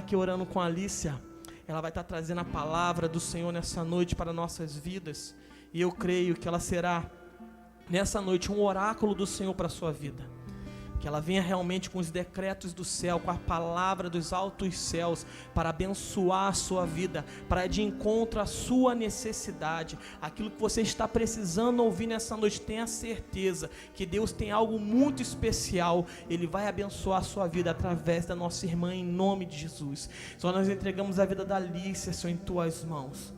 aqui orando com a Alícia. Ela vai estar trazendo a palavra do Senhor nessa noite para nossas vidas. E eu creio que ela será, nessa noite, um oráculo do Senhor para a sua vida. Que ela venha realmente com os decretos do céu, com a palavra dos altos céus, para abençoar a sua vida, para ir de encontro à sua necessidade, aquilo que você está precisando ouvir nessa noite. Tenha certeza que Deus tem algo muito especial. Ele vai abençoar a sua vida através da nossa irmã, em nome de Jesus. Só nós entregamos a vida da Alícia, Senhor, em tuas mãos.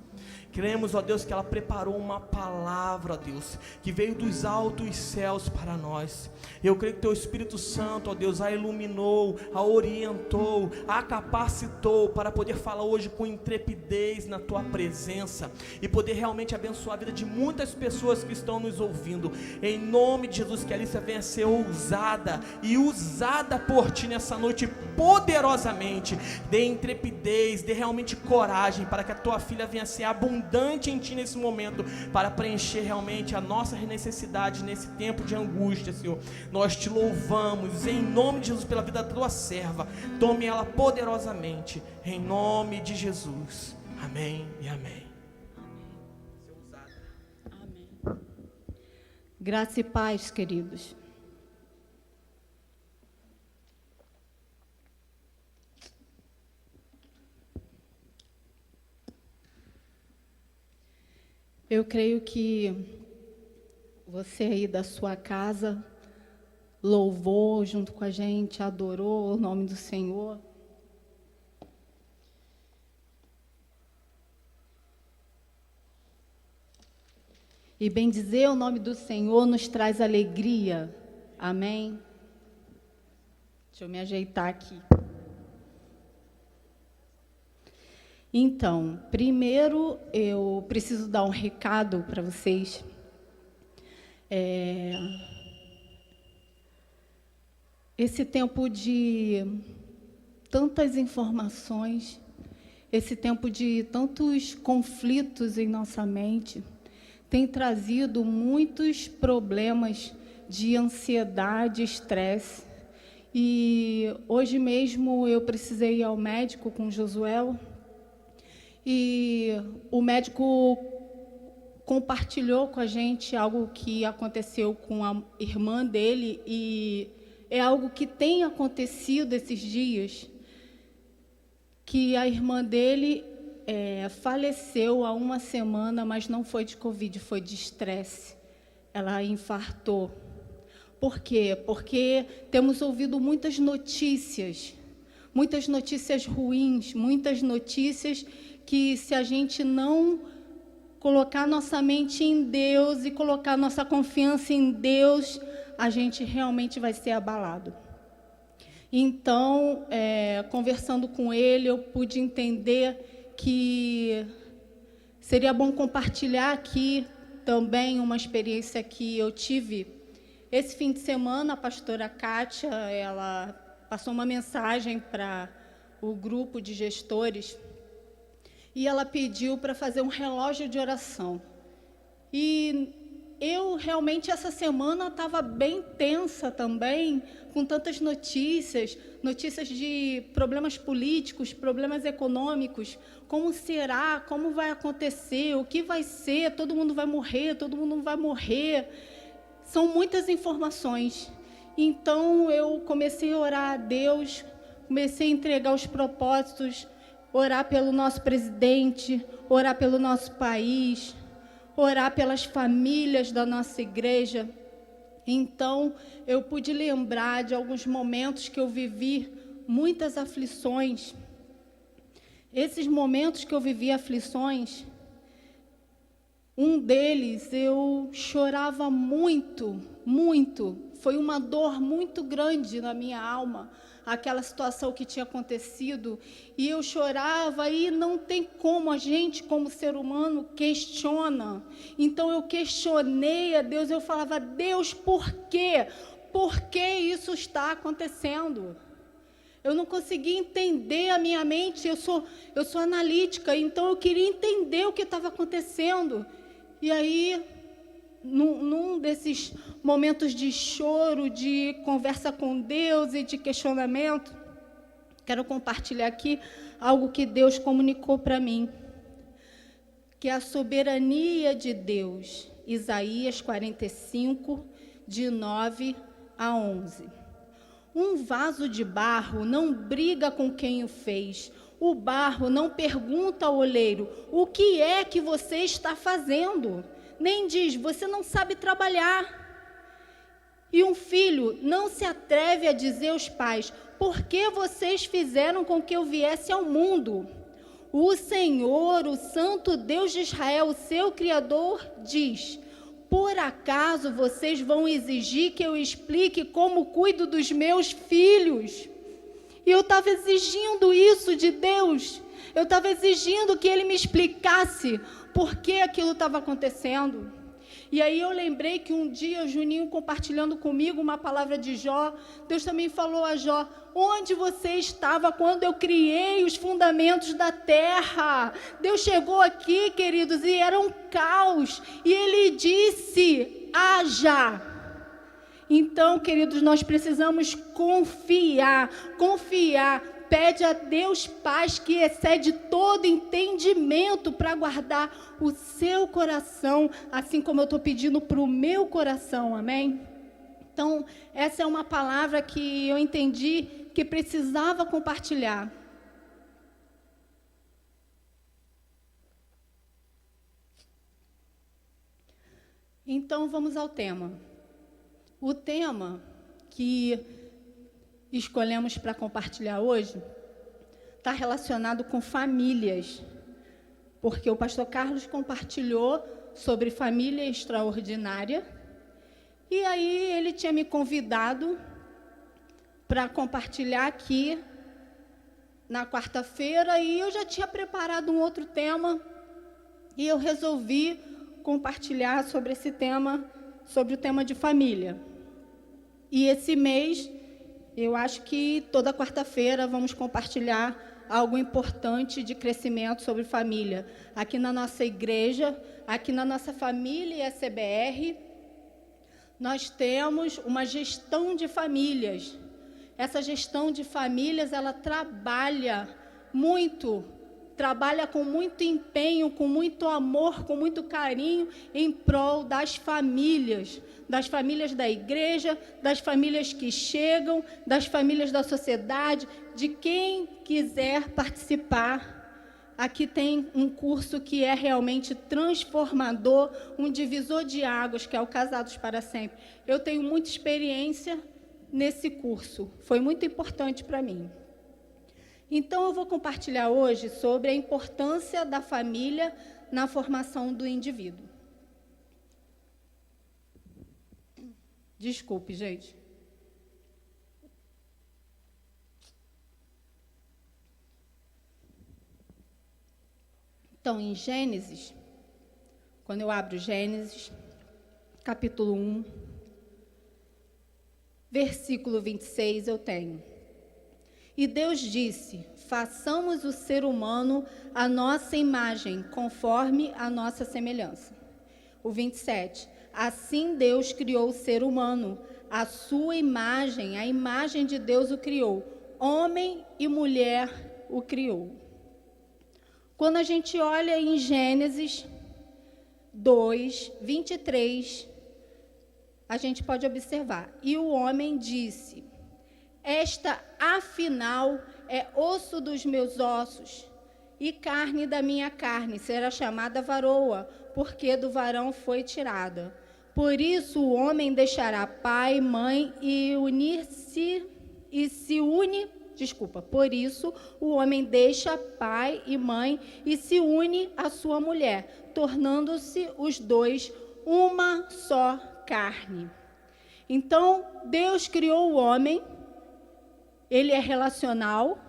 Cremos, ó Deus, que ela preparou uma palavra, ó Deus, que veio dos altos céus para nós. Eu creio que teu Espírito Santo, ó Deus, a iluminou, a orientou, a capacitou para poder falar hoje com intrepidez na tua presença e poder realmente abençoar a vida de muitas pessoas que estão nos ouvindo. Em nome de Jesus, que a Alícia venha ser ousada e usada por ti nessa noite poderosamente. Dê intrepidez, dê realmente coragem para que a tua filha venha ser abundante em ti nesse momento, para preencher realmente a nossa necessidade nesse tempo de angústia, Senhor. Nós te louvamos em nome de Jesus pela vida da tua serva. Tome ela poderosamente em nome de Jesus. Amém e amém. Amém. Graça e paz, queridos. Eu creio que você aí da sua casa louvou junto com a gente, adorou o nome do Senhor. E bendizer o nome do Senhor nos traz alegria. Amém? Deixa eu me ajeitar aqui. Então, primeiro eu preciso dar um recado para vocês. Esse tempo de tantas informações, esse tempo de tantos conflitos em nossa mente, tem trazido muitos problemas de ansiedade, estresse. E hoje mesmo eu precisei ir ao médico com o Josué. E o médico compartilhou com a gente algo que aconteceu com a irmã dele, e é algo que tem acontecido esses dias, que a irmã dele faleceu há uma semana, mas não foi de Covid, foi de estresse. Ela infartou. Por quê? Porque temos ouvido muitas notícias ruins, muitas notícias que, se a gente não colocar nossa mente em Deus e colocar nossa confiança em Deus, a gente realmente vai ser abalado. Então, conversando com ele, eu pude entender que seria bom compartilhar aqui também uma experiência que eu tive. Esse fim de semana, a pastora Kátia, ela passou uma mensagem para o grupo de gestores, e ela pediu para fazer um relógio de oração. E eu realmente essa semana estava bem tensa também, com tantas notícias de problemas políticos, problemas econômicos. Como será? Como vai acontecer? O que vai ser? Todo mundo vai morrer? Todo mundo não vai morrer? São muitas informações. Então eu comecei a orar a Deus, comecei a entregar os propósitos, orar pelo nosso presidente, orar pelo nosso país, orar pelas famílias da nossa igreja. Então, eu pude lembrar de alguns momentos que eu vivi muitas aflições. Esses momentos que eu vivi aflições, um deles eu chorava muito, muito. Foi uma dor muito grande na minha alma, aquela situação que tinha acontecido, e eu chorava, e não tem como, a gente como ser humano questiona. Então eu questionei a Deus, eu falava: Deus, por quê? Por que isso está acontecendo? Eu não conseguia entender, a minha mente, eu sou analítica, então eu queria entender o que estava acontecendo. E aí, num desses momentos de choro, de conversa com Deus e de questionamento, Quero compartilhar aqui algo que Deus comunicou para mim, que é a soberania de Deus. Isaías 45, de 9 a 11. Um vaso de barro não briga com quem o fez. O barro não pergunta ao oleiro, o que é que você está fazendo? Nem diz, você não sabe trabalhar. E um filho não se atreve a dizer aos pais, por que vocês fizeram com que eu viesse ao mundo? O Senhor, o Santo Deus de Israel, o seu Criador, diz, por acaso vocês vão exigir que eu explique como cuido dos meus filhos? E eu estava exigindo isso de Deus. Eu estava exigindo que Ele me explicasse por que aquilo estava acontecendo. E aí eu lembrei que um dia, o Juninho compartilhando comigo uma palavra de Jó, Deus também falou a Jó, onde você estava quando eu criei os fundamentos da terra? Deus chegou aqui, queridos, e era um caos. E Ele disse, haja. Então, queridos, nós precisamos confiar. Pede a Deus paz que excede todo entendimento para guardar o seu coração, assim como eu estou pedindo para o meu coração, amém? Então, essa é uma palavra que eu entendi que precisava compartilhar. Então, vamos ao tema. O tema que escolhemos para compartilhar hoje está relacionado com famílias, porque o pastor Carlos compartilhou sobre família extraordinária, e aí ele tinha me convidado para compartilhar aqui na quarta-feira, e eu já tinha preparado um outro tema, e eu resolvi compartilhar sobre esse tema, sobre o tema de família. E esse mês, eu acho que toda quarta-feira vamos compartilhar algo importante de crescimento sobre família. Aqui na nossa igreja, aqui na nossa família ISBR, nós temos uma gestão de famílias. Essa gestão de famílias, ela trabalha com muito empenho, com muito amor, com muito carinho em prol das famílias da igreja, das famílias que chegam, das famílias da sociedade, de quem quiser participar. Aqui tem um curso que é realmente transformador, um divisor de águas, que é o Casados para Sempre. Eu tenho muita experiência nesse curso, foi muito importante para mim. Então, eu vou compartilhar hoje sobre a importância da família na formação do indivíduo. Desculpe, gente. Então, em Gênesis, quando eu abro Gênesis, capítulo 1, versículo 26, eu tenho. E Deus disse, façamos o ser humano à nossa imagem, conforme a nossa semelhança. O 27, assim Deus criou o ser humano, a sua imagem, a imagem de Deus o criou, homem e mulher o criou. Quando a gente olha em Gênesis 2, 23, a gente pode observar, e o homem disse, esta, afinal, é osso dos meus ossos e carne da minha carne, será chamada varoa, porque do varão foi tirada. Por isso o homem deixará pai e mãe por isso o homem deixa pai e mãe e se une à sua mulher, tornando-se os dois uma só carne. Então, Deus criou o homem. Ele é relacional,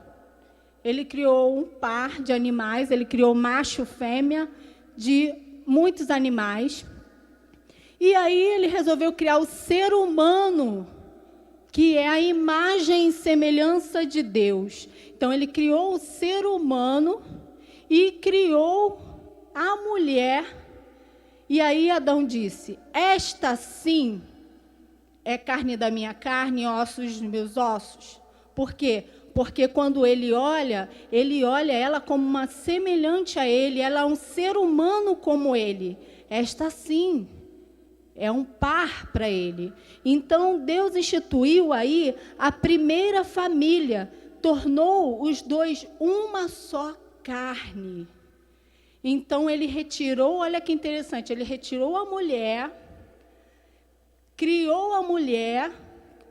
ele criou um par de animais, ele criou macho e fêmea de muitos animais. E aí ele resolveu criar o ser humano, que é a imagem e semelhança de Deus. Então ele criou o ser humano e criou a mulher. E aí Adão disse, esta sim é carne da minha carne, ossos dos meus ossos. Por quê? Porque quando ele olha ela como uma semelhante a ele, ela é um ser humano como ele. Esta sim é um par para ele. Então Deus instituiu aí a primeira família, tornou os dois uma só carne. Então ele retirou, olha que interessante, ele retirou a mulher, criou a mulher,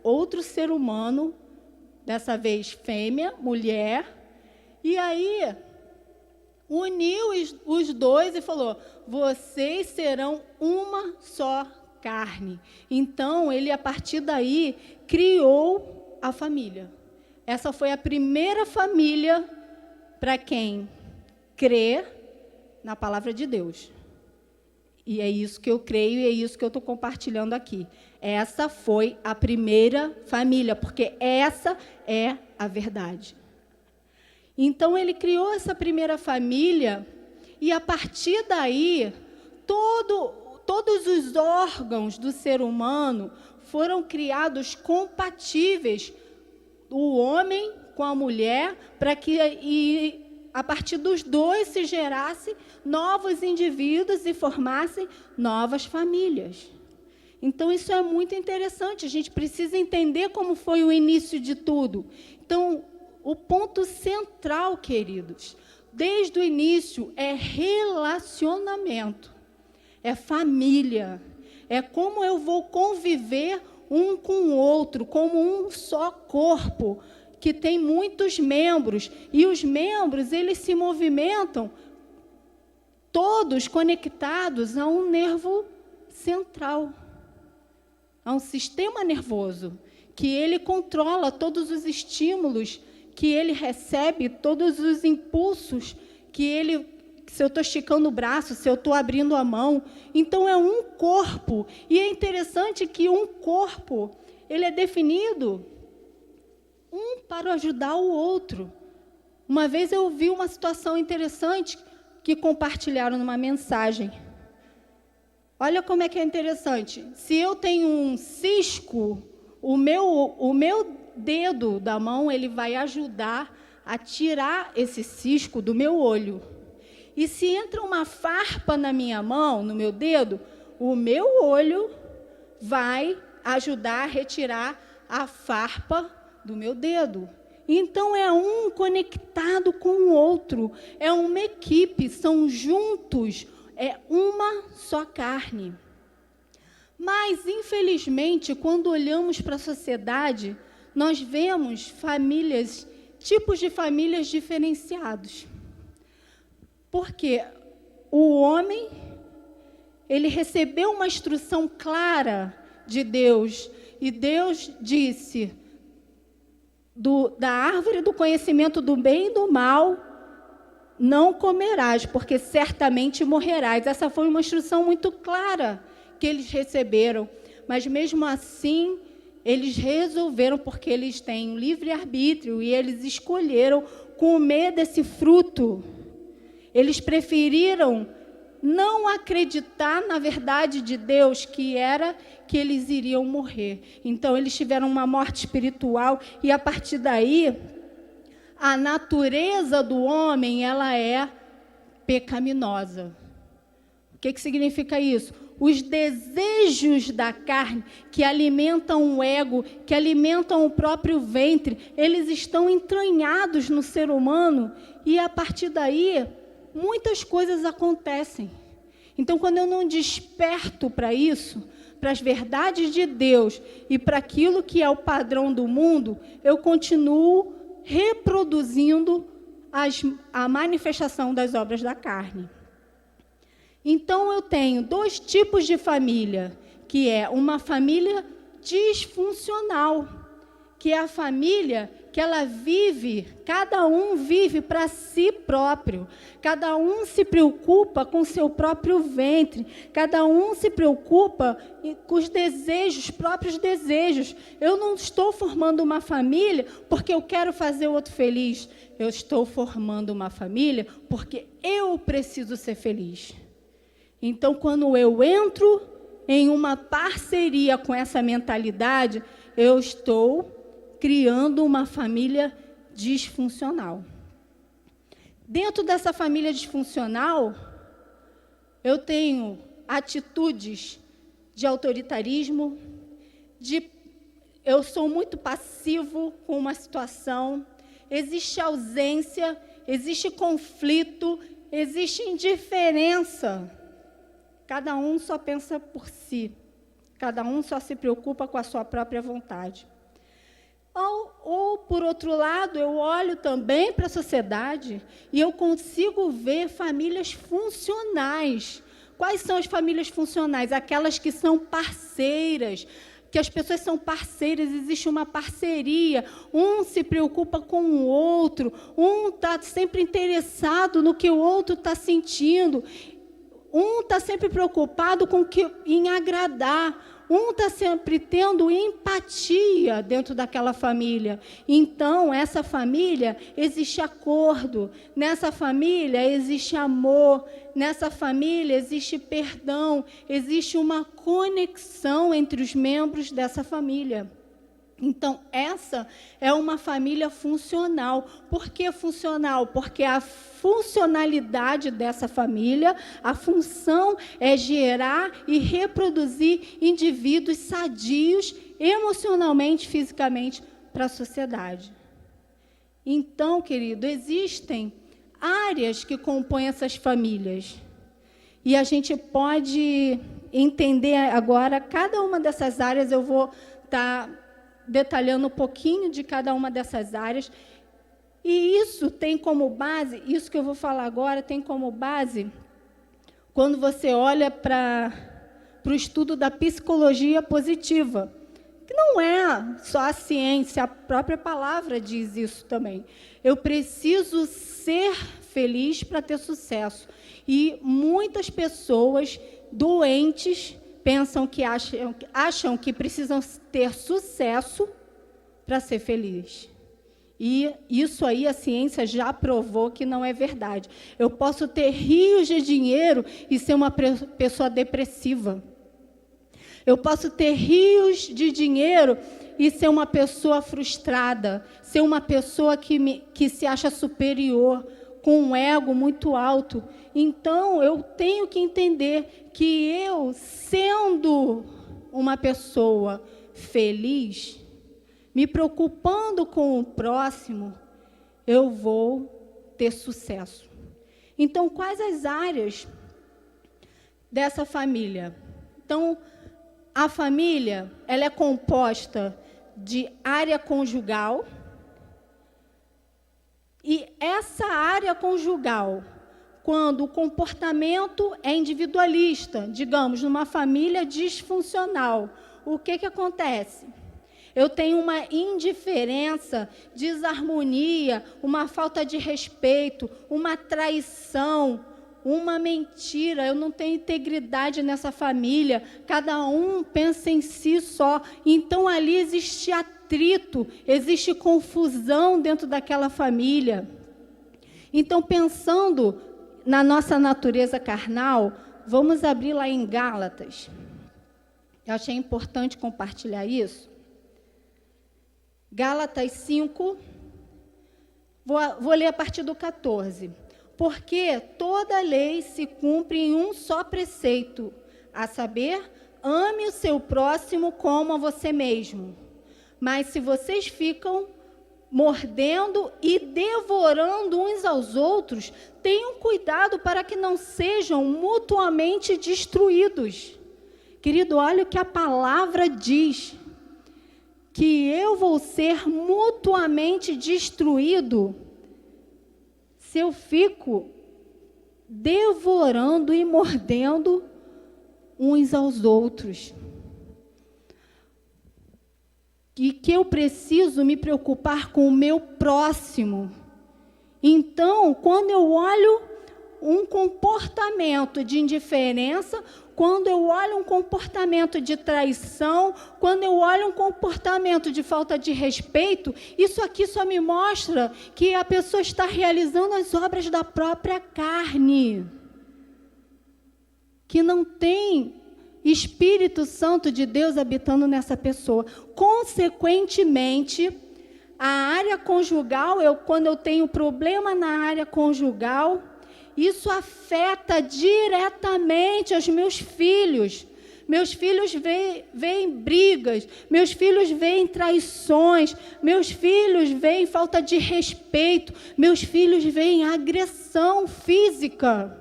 outro ser humano, dessa vez fêmea, mulher, e aí uniu os dois e falou: vocês serão uma só carne. Então, ele, a partir daí, criou a família. Essa foi a primeira família para quem crê na palavra de Deus. E é isso que eu creio e é isso que eu estou compartilhando aqui. Essa foi a primeira família, porque essa é a verdade. Então, ele criou essa primeira família e, a partir daí, todos os órgãos do ser humano foram criados compatíveis, o homem com a mulher, para que a partir dos dois se gerasse novos indivíduos e formassem novas famílias. Então, isso é muito interessante. A gente precisa entender como foi o início de tudo. Então, o ponto central, queridos, desde o início, é relacionamento, é família, é como eu vou conviver um com o outro, como um só corpo, que tem muitos membros, e os membros, eles se movimentam todos conectados a um nervo central, a um sistema nervoso, que ele controla todos os estímulos que ele recebe, todos os impulsos que ele, se eu estou esticando o braço, se eu estou abrindo a mão. Então, é um corpo. E é interessante que um corpo, ele é definido um para ajudar o outro. Uma vez eu vi uma situação interessante que compartilharam numa mensagem. Olha como é que é interessante. Se eu tenho um cisco, o meu dedo da mão, ele vai ajudar a tirar esse cisco do meu olho. E se entra uma farpa na minha mão, no meu dedo, o meu olho vai ajudar a retirar a farpa do meu dedo. Então, é um conectado com o outro, é uma equipe, são juntos, é uma só carne. Mas, infelizmente, quando olhamos para a sociedade, nós vemos famílias, tipos de famílias diferenciados. Porque o homem, ele recebeu uma instrução clara de Deus, e Deus disse: da árvore do conhecimento do bem e do mal não comerás, porque certamente morrerás. Essa foi uma instrução muito clara que eles receberam, mas mesmo assim, eles resolveram, porque eles têm um livre-arbítrio, e eles escolheram comer desse fruto. Eles preferiram não acreditar na verdade de Deus, que era que eles iriam morrer. Então, eles tiveram uma morte espiritual, e a partir daí, a natureza do homem, ela é pecaminosa. O que significa isso? Os desejos da carne, que alimentam o ego, que alimentam o próprio ventre, eles estão entranhados no ser humano, e a partir daí, muitas coisas acontecem. Então, quando eu não desperto para isso, para as verdades de Deus e para aquilo que é o padrão do mundo, eu continuo reproduzindo a manifestação das obras da carne. Então, eu tenho dois tipos de família, que é uma família disfuncional, que é a família que ela vive, cada um vive para si próprio, cada um se preocupa com seu próprio ventre, cada um se preocupa com os desejos, próprios desejos. Eu não estou formando uma família porque eu quero fazer o outro feliz, eu estou formando uma família porque eu preciso ser feliz. Então, quando eu entro em uma parceria com essa mentalidade, eu estou criando uma família disfuncional. Dentro dessa família disfuncional, eu tenho atitudes de autoritarismo, eu sou muito passivo com uma situação, existe ausência, existe conflito, existe indiferença. Cada um só pensa por si, cada um só se preocupa com a sua própria vontade. Ou, por outro lado, eu olho também para a sociedade e eu consigo ver famílias funcionais. Quais são as famílias funcionais? Aquelas que são parceiras, que as pessoas são parceiras, existe uma parceria, um se preocupa com o outro, um está sempre interessado no que o outro está sentindo, um está sempre preocupado em agradar, um está sempre tendo empatia dentro daquela família. Então, essa família, existe acordo, nessa família existe amor, nessa família existe perdão, existe uma conexão entre os membros dessa família. Então, essa é uma família funcional. Por que funcional? Porque a funcionalidade dessa família, a função é gerar e reproduzir indivíduos sadios, emocionalmente, fisicamente, para a sociedade. Então, querido, existem áreas que compõem essas famílias. E a gente pode entender agora, cada uma dessas áreas, eu vou estar detalhando um pouquinho de cada uma dessas áreas. E isso tem como base, isso que eu vou falar agora, tem como base, quando você olha para o estudo da psicologia positiva, que não é só a ciência, a própria palavra diz isso também. Eu preciso ser feliz para ter sucesso. E muitas pessoas doentes acham que precisam ter sucesso para ser feliz. E isso aí a ciência já provou que não é verdade. Eu posso ter rios de dinheiro e ser uma pessoa depressiva. Eu posso ter rios de dinheiro e ser uma pessoa frustrada, ser uma pessoa que se acha superior, com um ego muito alto. Então, eu tenho que entender que eu, sendo uma pessoa feliz, me preocupando com o próximo, eu vou ter sucesso. Então, quais as áreas dessa família? Então, a família, ela é composta de área conjugal. E essa área conjugal, quando o comportamento é individualista, digamos, numa família disfuncional, o que acontece? Eu tenho uma indiferença, desarmonia, uma falta de respeito, uma traição, uma mentira. Eu não tenho integridade nessa família. Cada um pensa em si só. Então, ali existe atrito, existe confusão dentro daquela família. Então, pensando na nossa natureza carnal, vamos abrir lá em Gálatas. Eu achei importante compartilhar isso. Gálatas 5, vou ler a partir do 14. Porque toda lei se cumpre em um só preceito, a saber, ame o seu próximo como a você mesmo. Mas se vocês ficam mordendo e devorando uns aos outros, tenham cuidado para que não sejam mutuamente destruídos. Querido, olha o que a palavra diz, que eu vou ser mutuamente destruído se eu fico devorando e mordendo uns aos outros. E que eu preciso me preocupar com o meu próximo. Então, quando eu olho um comportamento de indiferença, quando eu olho um comportamento de traição, quando eu olho um comportamento de falta de respeito, isso aqui só me mostra que a pessoa está realizando as obras da própria carne, que não tem Espírito Santo de Deus habitando nessa pessoa. Consequentemente, A área conjugal, quando eu tenho problema na área conjugal, isso afeta diretamente os meus filhos. Meus filhos veem brigas, meus filhos veem traições, meus filhos veem falta de respeito, meus filhos veem agressão física.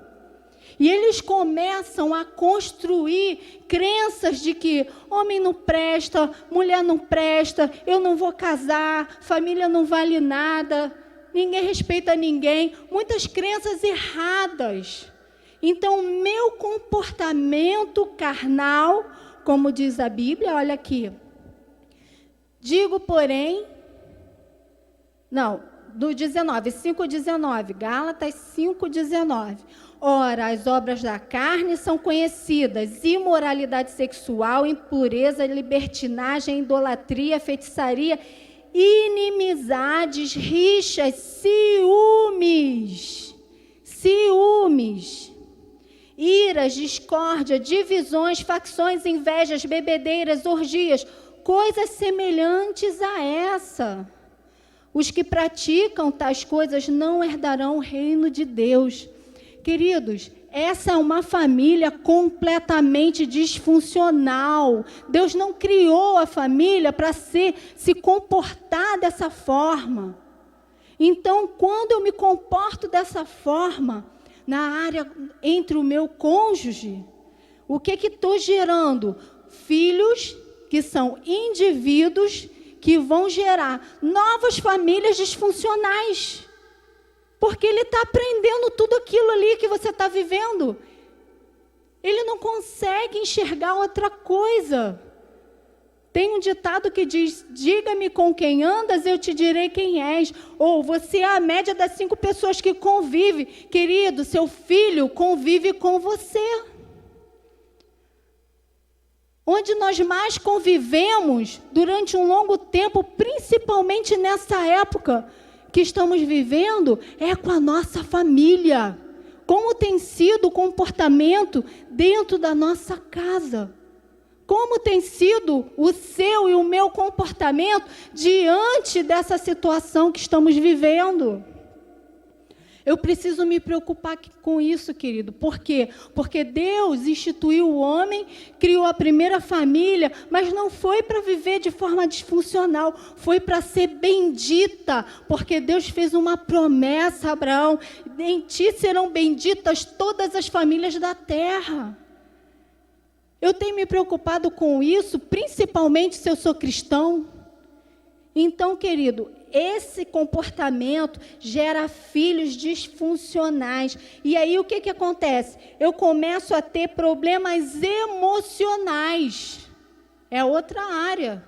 E eles começam a construir crenças de que homem não presta, mulher não presta, eu não vou casar, família não vale nada, ninguém respeita ninguém. Muitas crenças erradas. Então, meu comportamento carnal, como diz a Bíblia, olha aqui. Digo, porém, do 19, 5,19, Gálatas 5,19. Ora, as obras da carne são conhecidas: imoralidade sexual, impureza, libertinagem, idolatria, feitiçaria, inimizades, rixas, ciúmes, iras, discórdia, divisões, facções, invejas, bebedeiras, orgias, coisas semelhantes a essa. Os que praticam tais coisas não herdarão o reino de Deus. Queridos, essa é uma família completamente disfuncional. Deus não criou a família para se comportar dessa forma. Então, quando eu me comporto dessa forma, na área entre o meu cônjuge, o que estou gerando? Filhos que são indivíduos que vão gerar novas famílias disfuncionais. Porque ele está aprendendo tudo aquilo ali que você está vivendo. Ele não consegue enxergar outra coisa. Tem um ditado que diz: diga-me com quem andas, eu te direi quem és. Ou você é a média das 5 pessoas que convive. Querido, seu filho convive com você. Onde nós mais convivemos durante um longo tempo, principalmente nessa época que estamos vivendo, é com a nossa família. Como tem sido o comportamento dentro da nossa casa? Como tem sido o seu e o meu comportamento diante dessa situação que estamos vivendo? Eu preciso me preocupar com isso, querido. Por quê? Porque Deus instituiu o homem, criou a primeira família, mas não foi para viver de forma disfuncional, foi para ser bendita, porque Deus fez uma promessa a Abraão: em ti serão benditas todas as famílias da terra. Eu tenho me preocupado com isso, principalmente se eu sou cristão. Então, querido, esse comportamento gera filhos disfuncionais. E aí o que acontece? Eu começo a ter problemas emocionais. É outra área.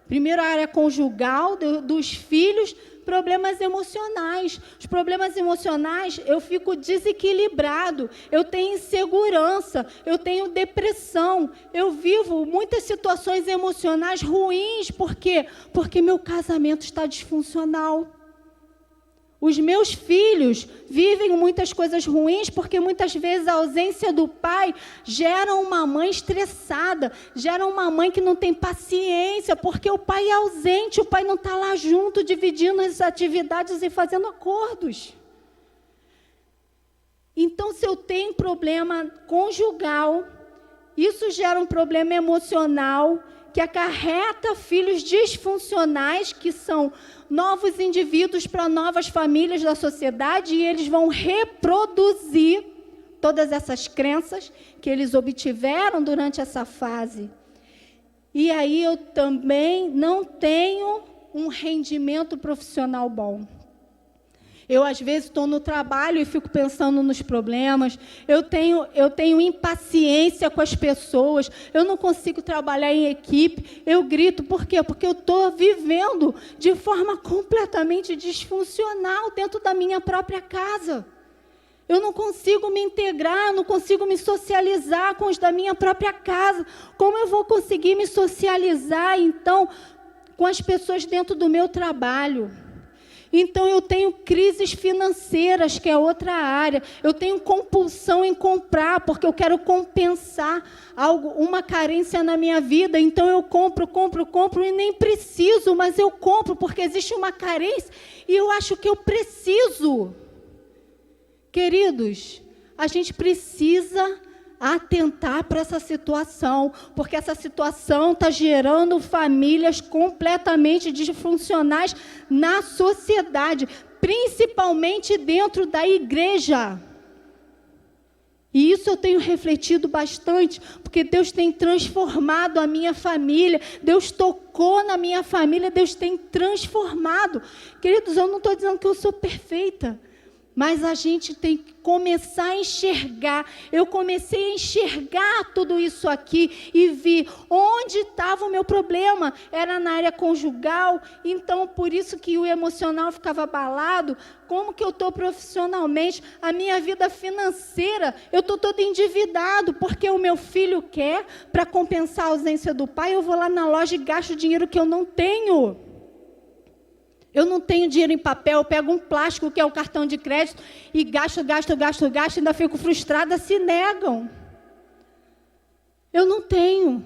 Primeiro, a área conjugal dos filhos, problemas emocionais. Os problemas emocionais, eu fico desequilibrado, eu tenho insegurança, eu tenho depressão, eu vivo muitas situações emocionais ruins. Por quê? Porque meu casamento está disfuncional. Os meus filhos vivem muitas coisas ruins porque muitas vezes a ausência do pai gera uma mãe estressada, gera uma mãe que não tem paciência, porque o pai é ausente, o pai não está lá junto, dividindo as atividades e fazendo acordos. Então, se eu tenho problema conjugal, isso gera um problema emocional que acarreta filhos disfuncionais, que são novos indivíduos para novas famílias da sociedade, e eles vão reproduzir todas essas crenças que eles obtiveram durante essa fase. E aí eu também não tenho um rendimento profissional bom. Eu, às vezes, estou no trabalho e fico pensando nos problemas. Eu tenho impaciência com as pessoas. Eu não consigo trabalhar em equipe. Eu grito. Por quê? Porque eu estou vivendo de forma completamente disfuncional dentro da minha própria casa. Eu não consigo me integrar, não consigo me socializar com os da minha própria casa. Como eu vou conseguir me socializar, então, com as pessoas dentro do meu trabalho? Então, eu tenho crises financeiras, que é outra área. Eu tenho compulsão em comprar, porque eu quero compensar uma carência na minha vida. Então, eu compro e nem preciso, mas eu compro, porque existe uma carência e eu acho que eu preciso. Queridos, a gente precisa atentar para essa situação, porque essa situação está gerando famílias completamente disfuncionais na sociedade, principalmente dentro da igreja. E isso eu tenho refletido bastante, porque Deus tem transformado a minha família, Deus tocou na minha família, Deus tem transformado. Queridos, eu não estou dizendo que eu sou perfeita, mas a gente tem que começar a enxergar. Eu comecei a enxergar tudo isso aqui e vi onde estava o meu problema. Era na área conjugal, então por isso que o emocional ficava abalado. Como que eu estou profissionalmente? A minha vida financeira, eu estou todo endividado, porque o meu filho quer, para compensar a ausência do pai, eu vou lá na loja e gasto dinheiro que eu não tenho. Eu não tenho dinheiro em papel, eu pego um plástico, que é o cartão de crédito, e gasto, ainda fico frustrada, se negam. Eu não tenho.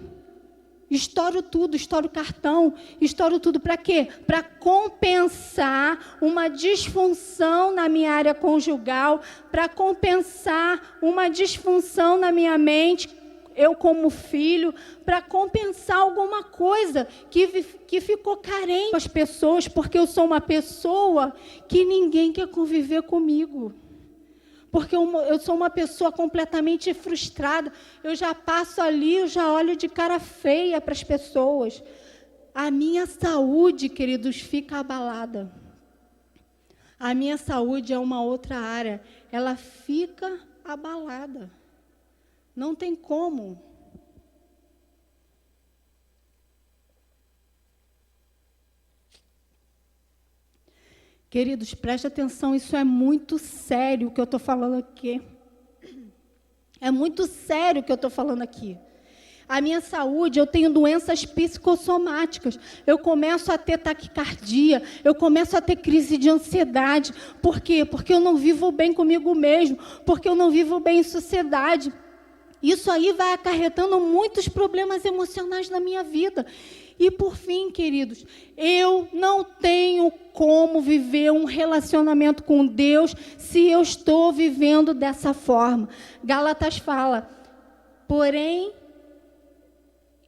Estouro tudo, estouro cartão, estouro tudo para quê? Para compensar uma disfunção na minha área conjugal, para compensar uma disfunção na minha mente, eu como filho, para compensar alguma coisa que ficou carente com as pessoas, porque eu sou uma pessoa que ninguém quer conviver comigo. Porque eu sou uma pessoa completamente frustrada. Eu já passo ali, eu já olho de cara feia para as pessoas. A minha saúde, queridos, fica abalada. A minha saúde é uma outra área. Ela fica abalada. Não tem como. Queridos, preste atenção, isso é muito sério o que eu estou falando aqui. É muito sério o que eu estou falando aqui. A minha saúde, eu tenho doenças psicossomáticas. Eu começo a ter taquicardia, eu começo a ter crise de ansiedade. Por quê? Porque eu não vivo bem comigo mesmo, porque eu não vivo bem em sociedade. Isso aí vai acarretando muitos problemas emocionais na minha vida. E por fim, queridos, eu não tenho como viver um relacionamento com Deus se eu estou vivendo dessa forma. Gálatas fala, porém,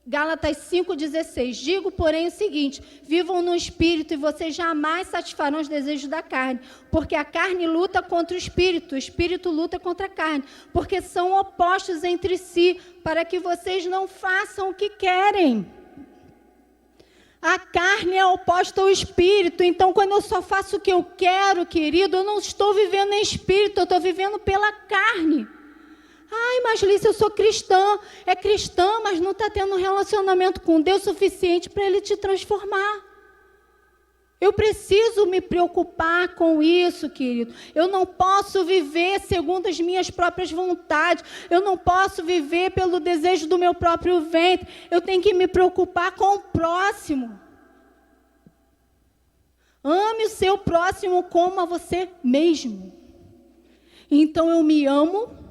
Gálatas 5,16, digo, porém, o seguinte, vivam no Espírito e vocês jamais satisfarão os desejos da carne, porque a carne luta contra o Espírito luta contra a carne, porque são opostos entre si, para que vocês não façam o que querem. A carne é oposta ao Espírito, então quando eu só faço o que eu quero, querido, eu não estou vivendo em Espírito, eu estou vivendo pela carne. Ai, mas Lícia, eu sou cristã. É cristã, mas não está tendo um relacionamento com Deus suficiente para Ele te transformar. Eu preciso me preocupar com isso, querido. Eu não posso viver segundo as minhas próprias vontades. Eu não posso viver pelo desejo do meu próprio ventre. Eu tenho que me preocupar com o próximo. Ame o seu próximo como a você mesmo. Então eu me amo.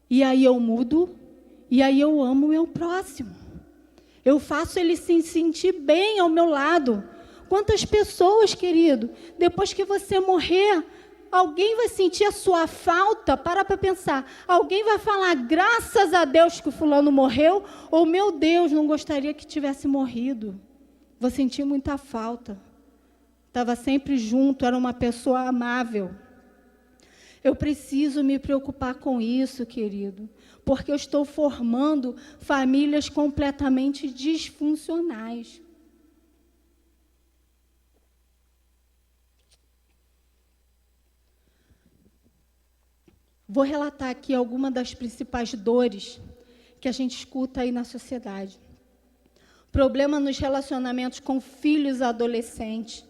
E aí eu mudo, e aí eu amo o meu próximo. Eu faço ele se sentir bem ao meu lado. Quantas pessoas, querido, depois que você morrer, alguém vai sentir a sua falta? Para pensar. Alguém vai falar, graças a Deus que o fulano morreu, ou meu Deus, não gostaria que tivesse morrido. Vou sentir muita falta. Estava sempre junto, era uma pessoa amável. Eu preciso me preocupar com isso, querido, porque eu estou formando famílias completamente disfuncionais. Vou relatar aqui algumas das principais dores que a gente escuta aí na sociedade. Problema nos relacionamentos com filhos adolescentes.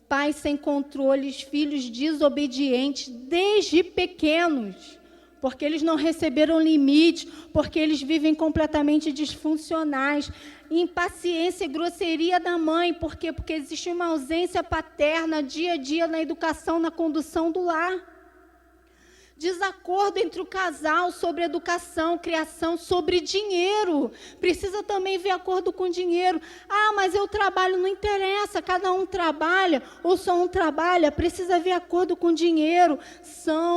Pais sem controles, filhos desobedientes desde pequenos. porque eles não receberam limite, porque eles vivem completamente disfuncionais. Impaciência e grosseria da mãe, por quê? Porque existe uma ausência paterna dia a dia na educação, na condução do lar. Desacordo entre o casal sobre educação, criação, sobre dinheiro. Precisa também ver acordo com dinheiro. Ah, mas eu trabalho, não interessa, cada um trabalha, ou só um trabalha, precisa ver acordo com dinheiro.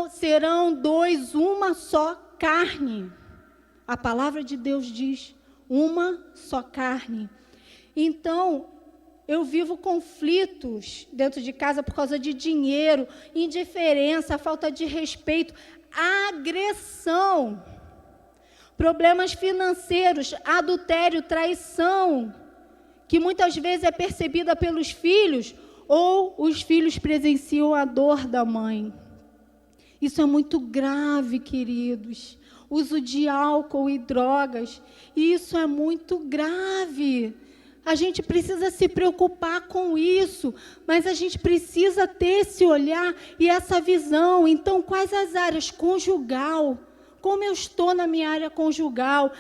Serão dois, uma só carne. A palavra de Deus diz, uma só carne. Então, eu vivo conflitos dentro de casa por causa de dinheiro, indiferença, falta de respeito, agressão, problemas financeiros, adultério, traição, que muitas vezes é percebida pelos filhos, ou os filhos presenciam a dor da mãe. Isso é muito grave, queridos. Uso de álcool e drogas, isso é muito grave. A gente precisa se preocupar com isso, mas a gente precisa ter esse olhar e essa visão. Então, quais as áreas? Conjugal. Como eu estou na minha área conjugal?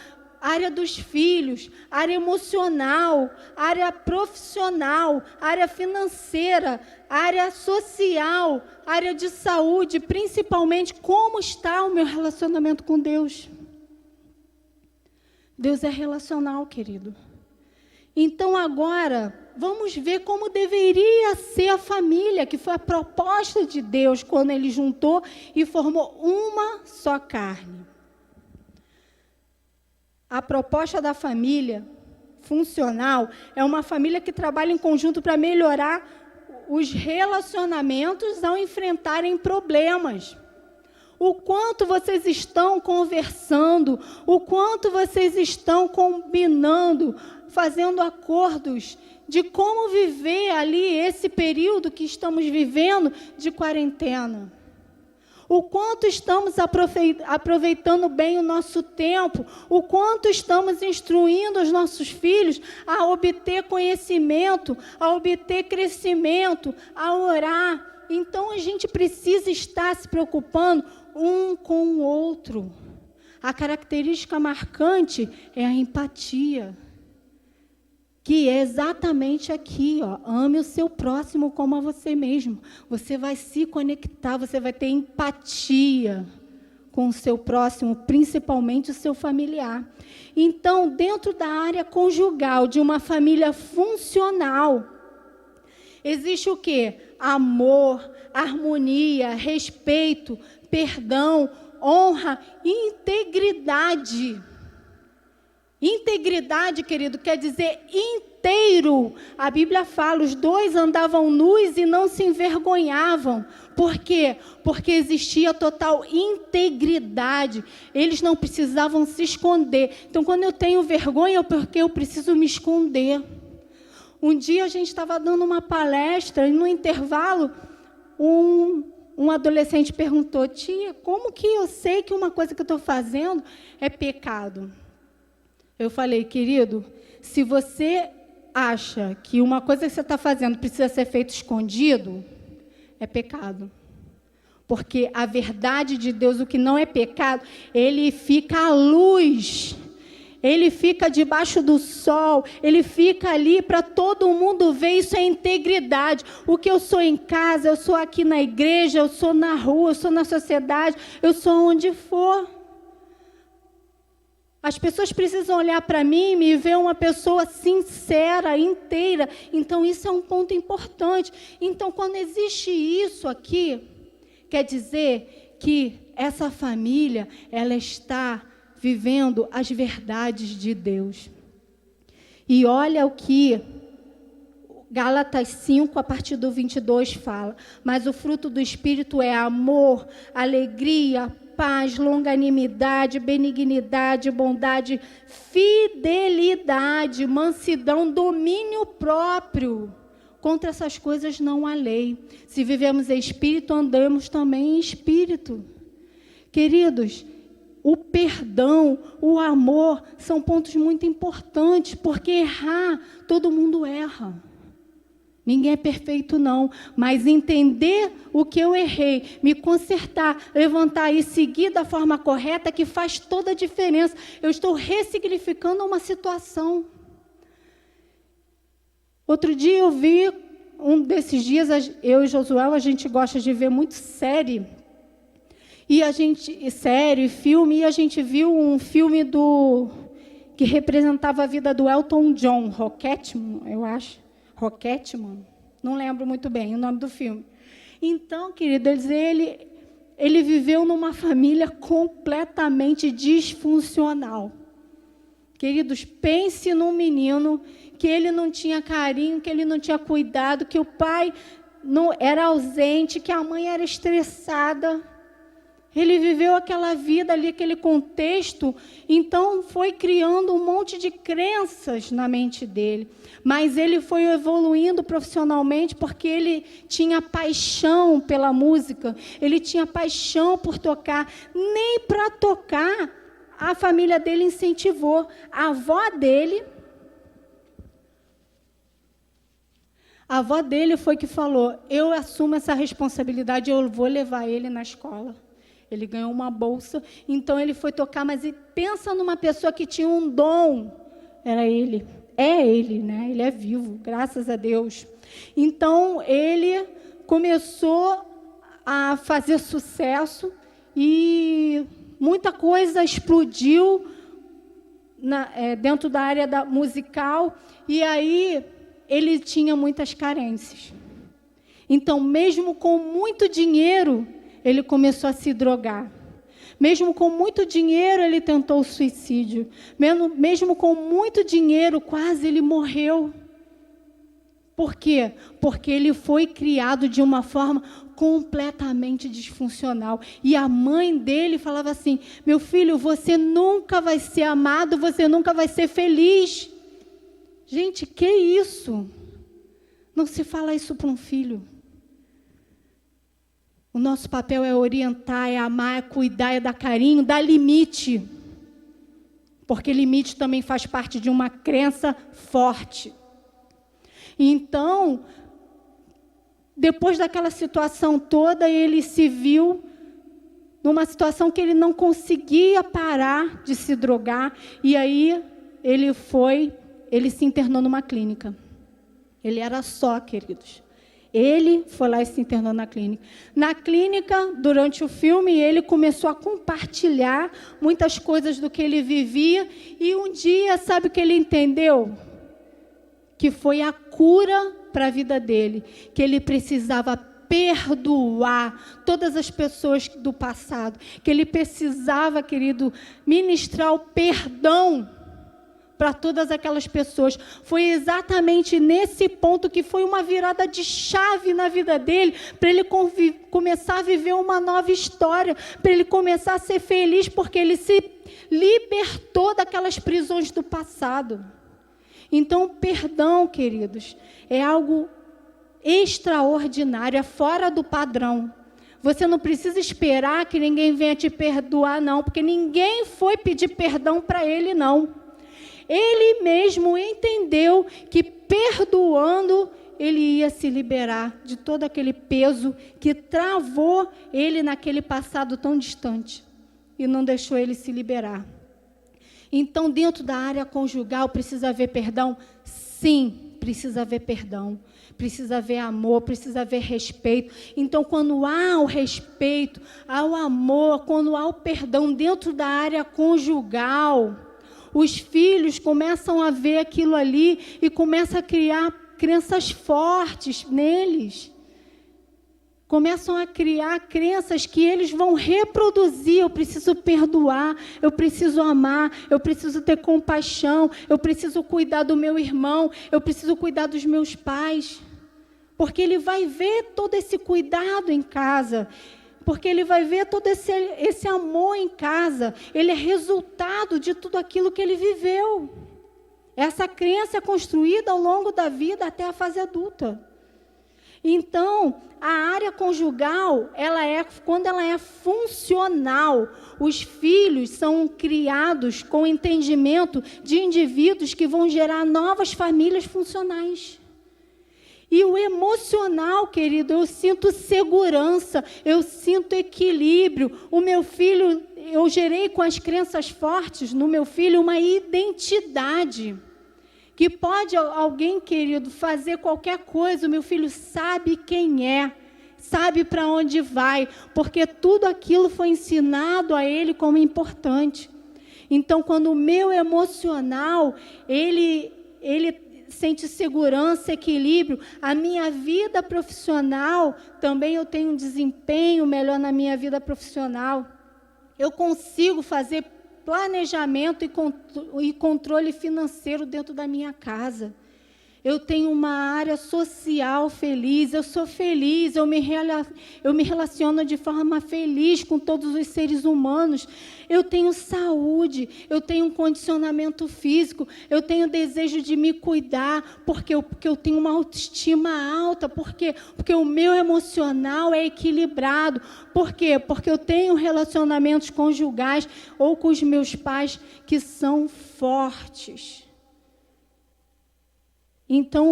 Área dos filhos, área emocional, área profissional, área financeira, área social, área de saúde, principalmente como está o meu relacionamento com Deus. Deus é relacional, querido. Então, agora, vamos ver como deveria ser a família, que foi a proposta de Deus, quando Ele juntou e formou uma só carne. A proposta da família funcional é uma família que trabalha em conjunto para melhorar os relacionamentos ao enfrentarem problemas. O quanto vocês estão conversando, o quanto vocês estão combinando, fazendo acordos de como viver ali esse período que estamos vivendo de quarentena. O quanto estamos aproveitando bem o nosso tempo, o quanto estamos instruindo os nossos filhos a obter conhecimento, a obter crescimento, a orar. Então, a gente precisa estar se preocupando um com o outro. A característica marcante é a empatia, que é exatamente aqui, ó, ame o seu próximo como a você mesmo. Você vai se conectar, você vai ter empatia com o seu próximo, principalmente o seu familiar. Então, dentro da área conjugal de uma família funcional, existe o quê? Amor, harmonia, respeito, perdão, honra e integridade. Integridade, querido, quer dizer inteiro. A Bíblia fala, os dois andavam nus e não se envergonhavam. Por quê? Porque existia total integridade. Eles não precisavam se esconder. Então, quando eu tenho vergonha, é porque eu preciso me esconder. Um dia a gente estava dando uma palestra e no intervalo um adolescente perguntou: tia, como que eu sei que uma coisa que eu estou fazendo é pecado? Eu falei: querido, se você acha que uma coisa que você está fazendo precisa ser feito escondido, é pecado. Porque a verdade de Deus, o que não é pecado, ele fica à luz. Ele fica debaixo do sol, ele fica ali para todo mundo ver. Isso é integridade. O que eu sou em casa, eu sou aqui na igreja, eu sou na rua, eu sou na sociedade, eu sou onde for. As pessoas precisam olhar para mim e me ver uma pessoa sincera, inteira. Então, isso é um ponto importante. Então, quando existe isso aqui, quer dizer que essa família, ela está vivendo as verdades de Deus. E olha o que Gálatas 5, a partir do 22, fala. Mas o fruto do Espírito é amor, alegria, paz, longanimidade, benignidade, bondade, fidelidade, mansidão, domínio próprio. Contra essas coisas não há lei. Se vivemos em espírito, andamos também em espírito. Queridos, o perdão, o amor, são pontos muito importantes, porque errar, todo mundo erra. Ninguém é perfeito, não. Mas entender o que eu errei, me consertar, levantar e seguir da forma correta, que faz toda a diferença. Eu estou ressignificando uma situação. Outro dia eu vi, um desses dias, eu e Josué, a gente gosta de ver muito série. Série, filme, e a gente viu um filme que representava a vida do Elton John, Rocketman, eu acho. Rocketman, não lembro muito bem o nome do filme. Então, queridos, ele viveu numa família completamente disfuncional. Queridos, pense num menino que ele não tinha carinho, que ele não tinha cuidado, que o pai não era ausente, que a mãe era estressada. Ele viveu aquela vida ali, aquele contexto, então foi criando um monte de crenças na mente dele. Mas ele foi evoluindo profissionalmente porque ele tinha paixão pela música, ele tinha paixão por tocar. Nem para tocar a família dele incentivou. A avó dele foi que falou: eu assumo essa responsabilidade, eu vou levar ele na escola. Ele ganhou uma bolsa, então ele foi tocar, mas pensa numa pessoa que tinha um dom. Era ele. É ele, né? Ele é vivo, graças a Deus. Então, ele começou a fazer sucesso e muita coisa explodiu dentro da área musical, e aí ele tinha muitas carências. Então, mesmo com muito dinheiro, ele começou a se drogar. Mesmo com muito dinheiro, ele tentou o suicídio. Mesmo com muito dinheiro, quase ele morreu. Por quê? Porque ele foi criado de uma forma completamente disfuncional. E a mãe dele falava assim: meu filho, você nunca vai ser amado, você nunca vai ser feliz. Gente, que isso? Não se fala isso para um filho. O nosso papel é orientar, é amar, é cuidar, é dar carinho, dar limite. Porque limite também faz parte de uma crença forte. Então, depois daquela situação toda, ele se viu numa situação que ele não conseguia parar de se drogar. E aí, ele se internou numa clínica. Ele era só, queridos. Ele foi lá e se internou na clínica. Na clínica, durante o filme, ele começou a compartilhar muitas coisas do que ele vivia. E um dia, sabe o que ele entendeu? Que foi a cura para a vida dele. Que ele precisava perdoar todas as pessoas do passado. Que ele precisava, querido, ministrar o perdão para todas aquelas pessoas. Foi exatamente nesse ponto que foi uma virada de chave na vida dele, para ele começar a viver uma nova história, para ele começar a ser feliz, porque ele se libertou daquelas prisões do passado. Então, perdão, queridos, é algo extraordinário, é fora do padrão. Você não precisa esperar que ninguém venha te perdoar, não, porque ninguém foi pedir perdão para ele, não. Ele mesmo entendeu que perdoando, ele ia se liberar de todo aquele peso que travou ele naquele passado tão distante e não deixou ele se liberar. Então, dentro da área conjugal, precisa haver perdão? Sim, precisa haver perdão. Precisa haver amor, precisa haver respeito. Então, quando há o respeito, há o amor, quando há o perdão dentro da área conjugal, os filhos começam a ver aquilo ali e começam a criar crenças fortes neles. Começam a criar crenças que eles vão reproduzir. Eu preciso perdoar, eu preciso amar, eu preciso ter compaixão, eu preciso cuidar do meu irmão, eu preciso cuidar dos meus pais. Porque ele vai ver todo esse cuidado em casa. Porque ele vai ver todo esse amor em casa. Ele é resultado de tudo aquilo que ele viveu. Essa crença é construída ao longo da vida até a fase adulta. Então, a área conjugal, quando ela é funcional, os filhos são criados com entendimento de indivíduos que vão gerar novas famílias funcionais. E o emocional, querido, eu sinto segurança, eu sinto equilíbrio. O meu filho, eu gerei com as crenças fortes no meu filho uma identidade. Que pode alguém, querido, fazer qualquer coisa, o meu filho sabe quem é, sabe para onde vai, porque tudo aquilo foi ensinado a ele como importante. Então, quando o meu emocional, ele sente segurança, equilíbrio, a minha vida profissional, também eu tenho um desempenho melhor na minha vida profissional. Eu consigo fazer planejamento e controle financeiro dentro da minha casa. Eu tenho uma área social feliz, eu sou feliz, eu me relaciono de forma feliz com todos os seres humanos. Eu tenho saúde, eu tenho um condicionamento físico, eu tenho desejo de me cuidar, porque eu tenho uma autoestima alta, porque o meu emocional é equilibrado. Por quê? Porque eu tenho relacionamentos conjugais ou com os meus pais que são fortes. Então,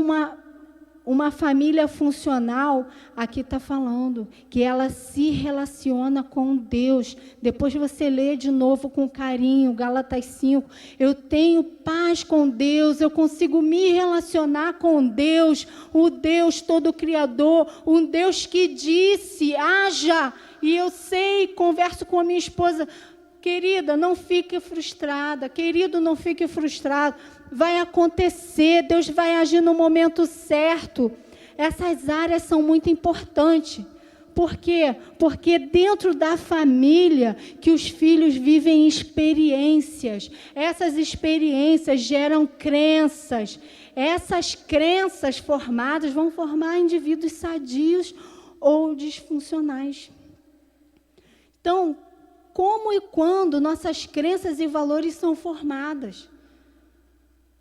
uma família funcional, aqui está falando, que ela se relaciona com Deus. Depois você lê de novo com carinho, Gálatas 5. Eu tenho paz com Deus, eu consigo me relacionar com Deus, o Deus todo-criador, um Deus que disse, haja. E eu sei, converso com a minha esposa, querida, não fique frustrada, querido, não fique frustrado. Vai acontecer, Deus vai agir no momento certo. Essas áreas são muito importantes. Por quê? Porque dentro da família que os filhos vivem experiências. Essas experiências geram crenças. Essas crenças formadas vão formar indivíduos sadios ou disfuncionais. Então, como e quando nossas crenças e valores são formadas?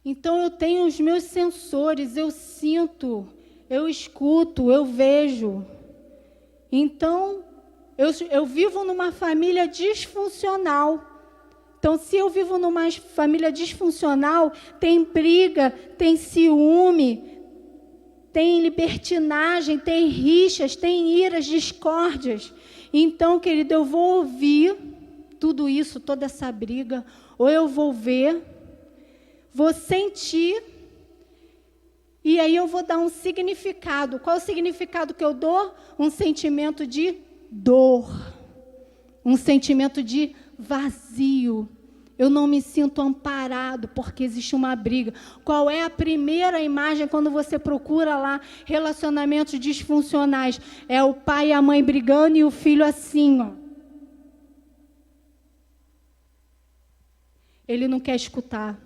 Então, eu tenho os meus sensores, eu sinto, eu escuto, eu vejo. Então, eu vivo numa família disfuncional. Então, se eu vivo numa família disfuncional, tem briga, tem ciúme, tem libertinagem, tem rixas, tem iras, discórdias. Então, querido, eu vou ouvir tudo isso, toda essa briga, ou eu vou ver, vou sentir, e aí eu vou dar um significado. Qual o significado que eu dou? Um sentimento de dor, um sentimento de vazio. Eu não me sinto amparado porque existe uma briga. Qual é a primeira imagem quando você procura lá relacionamentos disfuncionais? É o pai e a mãe brigando e o filho assim, ó. Ele não quer escutar.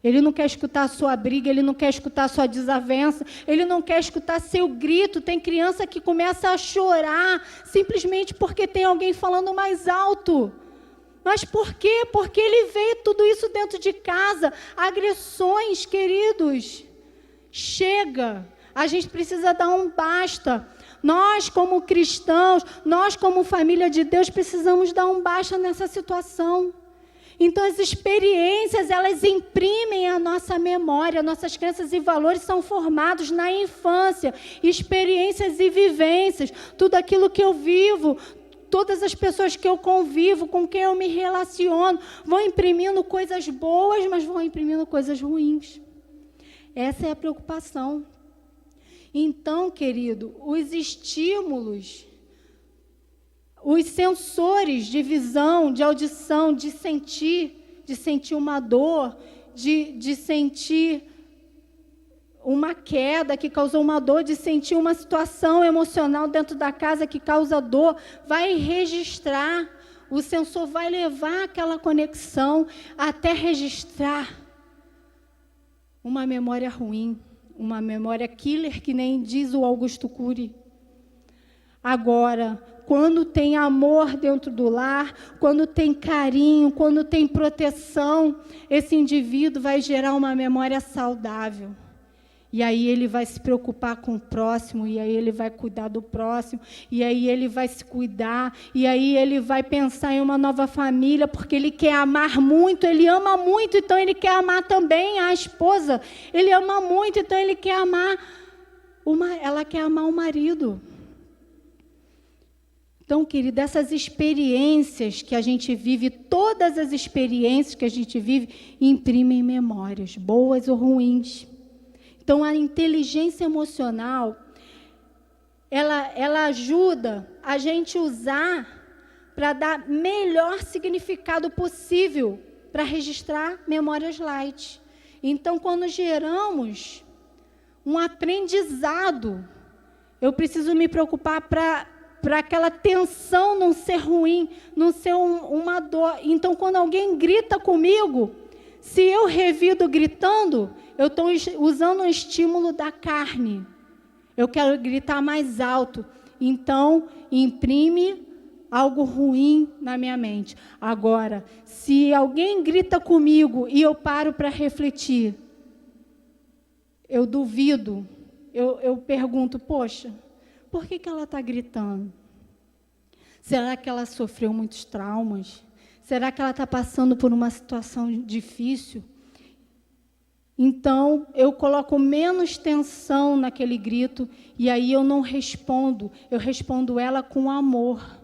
Ele não quer escutar a sua briga, ele não quer escutar a sua desavença, ele não quer escutar seu grito. Tem criança que começa a chorar simplesmente porque tem alguém falando mais alto. Mas por quê? Porque ele vê tudo isso dentro de casa. Agressões, queridos. Chega. A gente precisa dar um basta. Nós, como cristãos, nós, como família de Deus, precisamos dar um basta nessa situação. Então, as experiências, elas imprimem a nossa memória, nossas crenças e valores são formados na infância, experiências e vivências, tudo aquilo que eu vivo, todas as pessoas que eu convivo, com quem eu me relaciono, vão imprimindo coisas boas, mas vão imprimindo coisas ruins. Essa é a preocupação. Então, querido, os estímulos, os sensores de visão, de audição, de sentir uma dor, de sentir uma queda que causou uma dor, de sentir uma situação emocional dentro da casa que causa dor, vai registrar, o sensor vai levar aquela conexão até registrar uma memória ruim, uma memória killer, que nem diz o Augusto Cury. Agora, quando tem amor dentro do lar, quando tem carinho, quando tem proteção, esse indivíduo vai gerar uma memória saudável. E aí ele vai se preocupar com o próximo, e aí ele vai cuidar do próximo, e aí ele vai se cuidar, e aí ele vai pensar em uma nova família, porque ele quer amar muito, ele ama muito, então ele quer amar também a esposa. Ele ama muito, então ele quer amar ela quer amar o marido. Então, querido, essas experiências que a gente vive, todas as experiências que a gente vive, imprimem memórias, boas ou ruins. Então, a inteligência emocional, ela ajuda a gente usar para dar melhor significado possível para registrar memórias light. Então, quando geramos um aprendizado, eu preciso me preocupar para aquela tensão não ser ruim, não ser uma dor. Então, quando alguém grita comigo, se eu revido gritando, eu estou usando um estímulo da carne. Eu quero gritar mais alto. Então, imprime algo ruim na minha mente. Agora, se alguém grita comigo e eu paro para refletir, eu duvido, eu pergunto, poxa, por que ela está gritando? Será que ela sofreu muitos traumas? Será que ela está passando por uma situação difícil? Então, eu coloco menos tensão naquele grito e aí eu não respondo. Eu respondo ela com amor.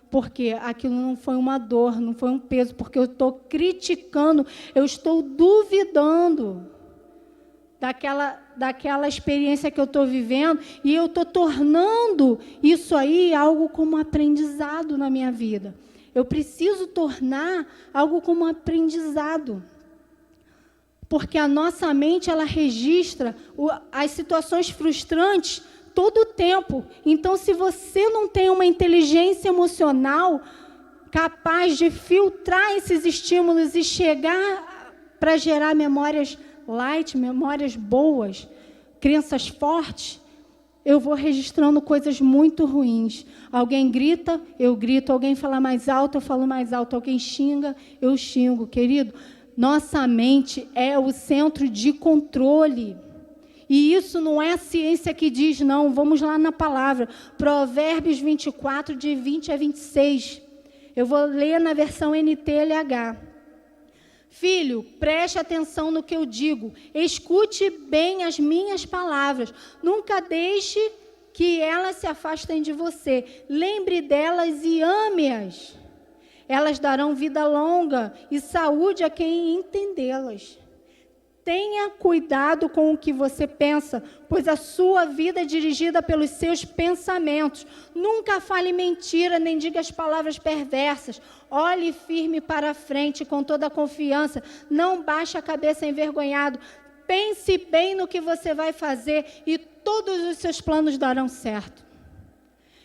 Porque aquilo não foi uma dor, não foi um peso. Porque eu estou criticando, eu estou duvidando daquela experiência que eu estou vivendo, e eu estou tornando isso aí algo como aprendizado na minha vida. Eu preciso tornar algo como aprendizado, porque a nossa mente, ela registra as situações frustrantes todo o tempo. Então, se você não tem uma inteligência emocional capaz de filtrar esses estímulos e chegar para gerar memórias light, memórias boas, crenças fortes, eu vou registrando coisas muito ruins. Alguém grita, eu grito. Alguém fala mais alto, eu falo mais alto. Alguém xinga, eu xingo. Querido, nossa mente é o centro de controle. E isso não é a ciência que diz, não. Vamos lá na palavra. Provérbios 24, de 20 a 26. Eu vou ler na versão NTLH. Filho, preste atenção no que eu digo. Escute bem as minhas palavras. Nunca deixe que elas se afastem de você. Lembre delas e ame-as. Elas darão vida longa e saúde a quem entendê-las. Tenha cuidado com o que você pensa, pois a sua vida é dirigida pelos seus pensamentos. Nunca fale mentira, nem diga as palavras perversas. Olhe firme para a frente com toda a confiança. Não baixe a cabeça envergonhado. Pense bem no que você vai fazer e todos os seus planos darão certo.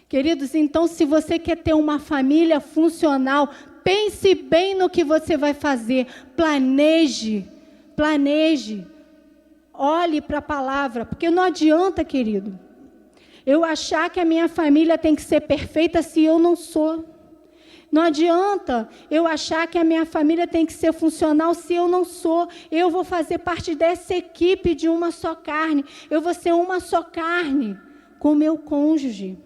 Queridos, então, se você quer ter uma família funcional, pense bem no que você vai fazer. Planeje. Olhe para a palavra, porque não adianta, querido, eu achar que a minha família tem que ser perfeita se eu não sou. Não adianta eu achar que a minha família tem que ser funcional se eu não sou. Eu vou fazer parte dessa equipe de uma só carne. Eu vou ser uma só carne com o meu cônjuge.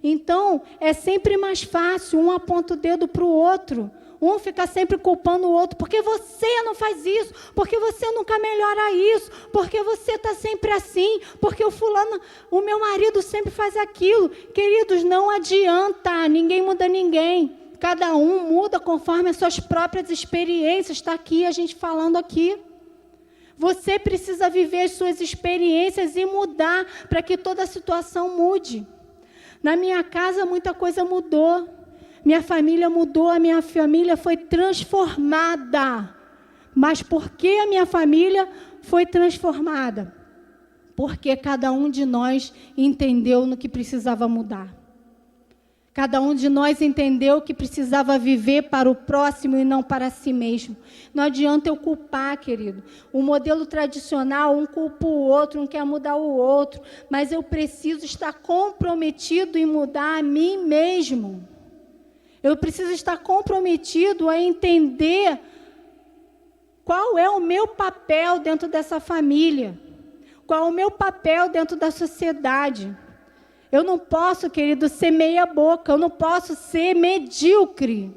Então, é sempre mais fácil, um aponta o dedo para o outro. Um fica sempre culpando o outro, porque você não faz isso, porque você nunca melhora isso, porque você está sempre assim, porque o meu marido sempre faz aquilo. Queridos, não adianta, ninguém muda ninguém. Cada um muda conforme as suas próprias experiências. Está aqui a gente falando aqui. Você precisa viver as suas experiências e mudar para que toda a situação mude. Na minha casa, muita coisa mudou. Minha família mudou, a minha família foi transformada. Mas por que a minha família foi transformada? Porque cada um de nós entendeu no que precisava mudar. Cada um de nós entendeu que precisava viver para o próximo e não para si mesmo. Não adianta eu culpar, querido. O modelo tradicional, um culpa o outro, um quer mudar o outro. Mas eu preciso estar comprometido em mudar a mim mesmo. Eu preciso estar comprometido a entender qual é o meu papel dentro dessa família. Qual é o meu papel dentro da sociedade. Eu não posso, querido, ser meia boca. Eu não posso ser medíocre.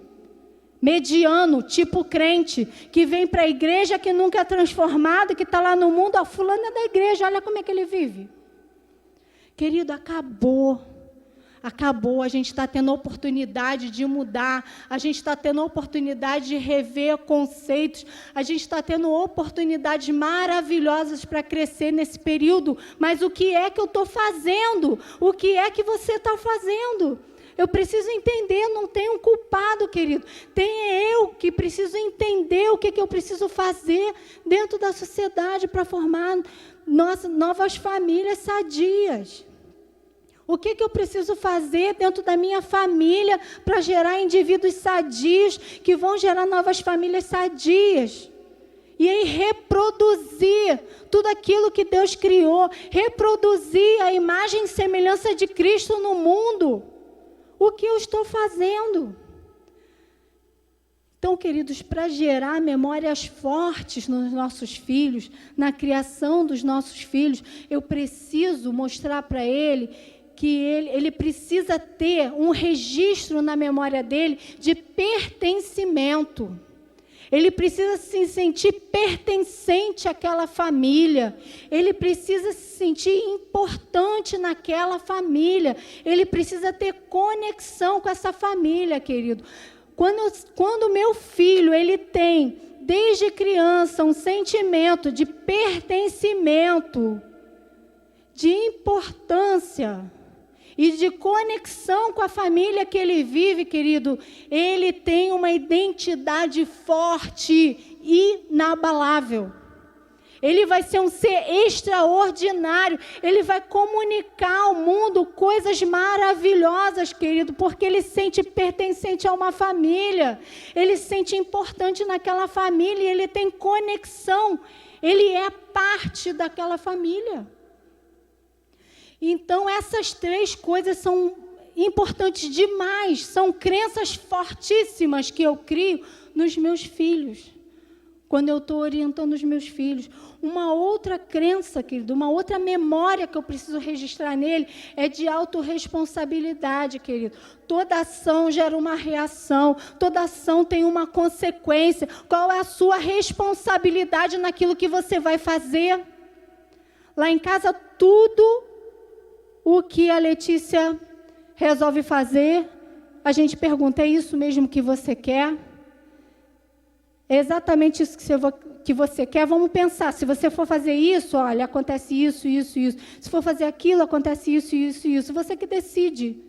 Mediano, tipo crente, que vem para a igreja, que nunca é transformado, que está lá no mundo. Ó, fulano é da igreja, olha como é que ele vive. Querido, acabou. Acabou, a gente está tendo a oportunidade de mudar, a gente está tendo a oportunidade de rever conceitos, a gente está tendo oportunidades maravilhosas para crescer nesse período, mas o que é que eu estou fazendo? O que é que você está fazendo? Eu preciso entender, não tem um culpado, querido, tem eu que preciso entender o que eu preciso fazer dentro da sociedade para formar novas famílias sadias. O que eu preciso fazer dentro da minha família para gerar indivíduos sadios, que vão gerar novas famílias sadias? E aí reproduzir tudo aquilo que Deus criou, reproduzir a imagem e semelhança de Cristo no mundo. O que eu estou fazendo? Então, queridos, para gerar memórias fortes nos nossos filhos, na criação dos nossos filhos, eu preciso mostrar para ele que ele precisa ter um registro na memória dele de pertencimento. Ele precisa se sentir pertencente àquela família. Ele precisa se sentir importante naquela família. Ele precisa ter conexão com essa família, querido. Quando meu filho, ele tem, desde criança, um sentimento de pertencimento, de importância e de conexão com a família que ele vive, querido, ele tem uma identidade forte, inabalável. Ele vai ser um ser extraordinário. Ele vai comunicar ao mundo coisas maravilhosas, querido, porque ele se sente pertencente a uma família. Ele se sente importante naquela família e ele tem conexão. Ele é parte daquela família. Então, essas três coisas são importantes demais. São crenças fortíssimas que eu crio nos meus filhos, quando eu estou orientando os meus filhos. Uma outra crença, querido, uma outra memória que eu preciso registrar nele é de autorresponsabilidade, querido. Toda ação gera uma reação, toda ação tem uma consequência. Qual é a sua responsabilidade naquilo que você vai fazer? Lá em casa, tudo o que a Letícia resolve fazer, a gente pergunta, é isso mesmo que você quer? É exatamente isso que você quer? Vamos pensar, se você for fazer isso, olha, acontece isso, isso, isso. Se for fazer aquilo, acontece isso, isso, isso. Você que decide.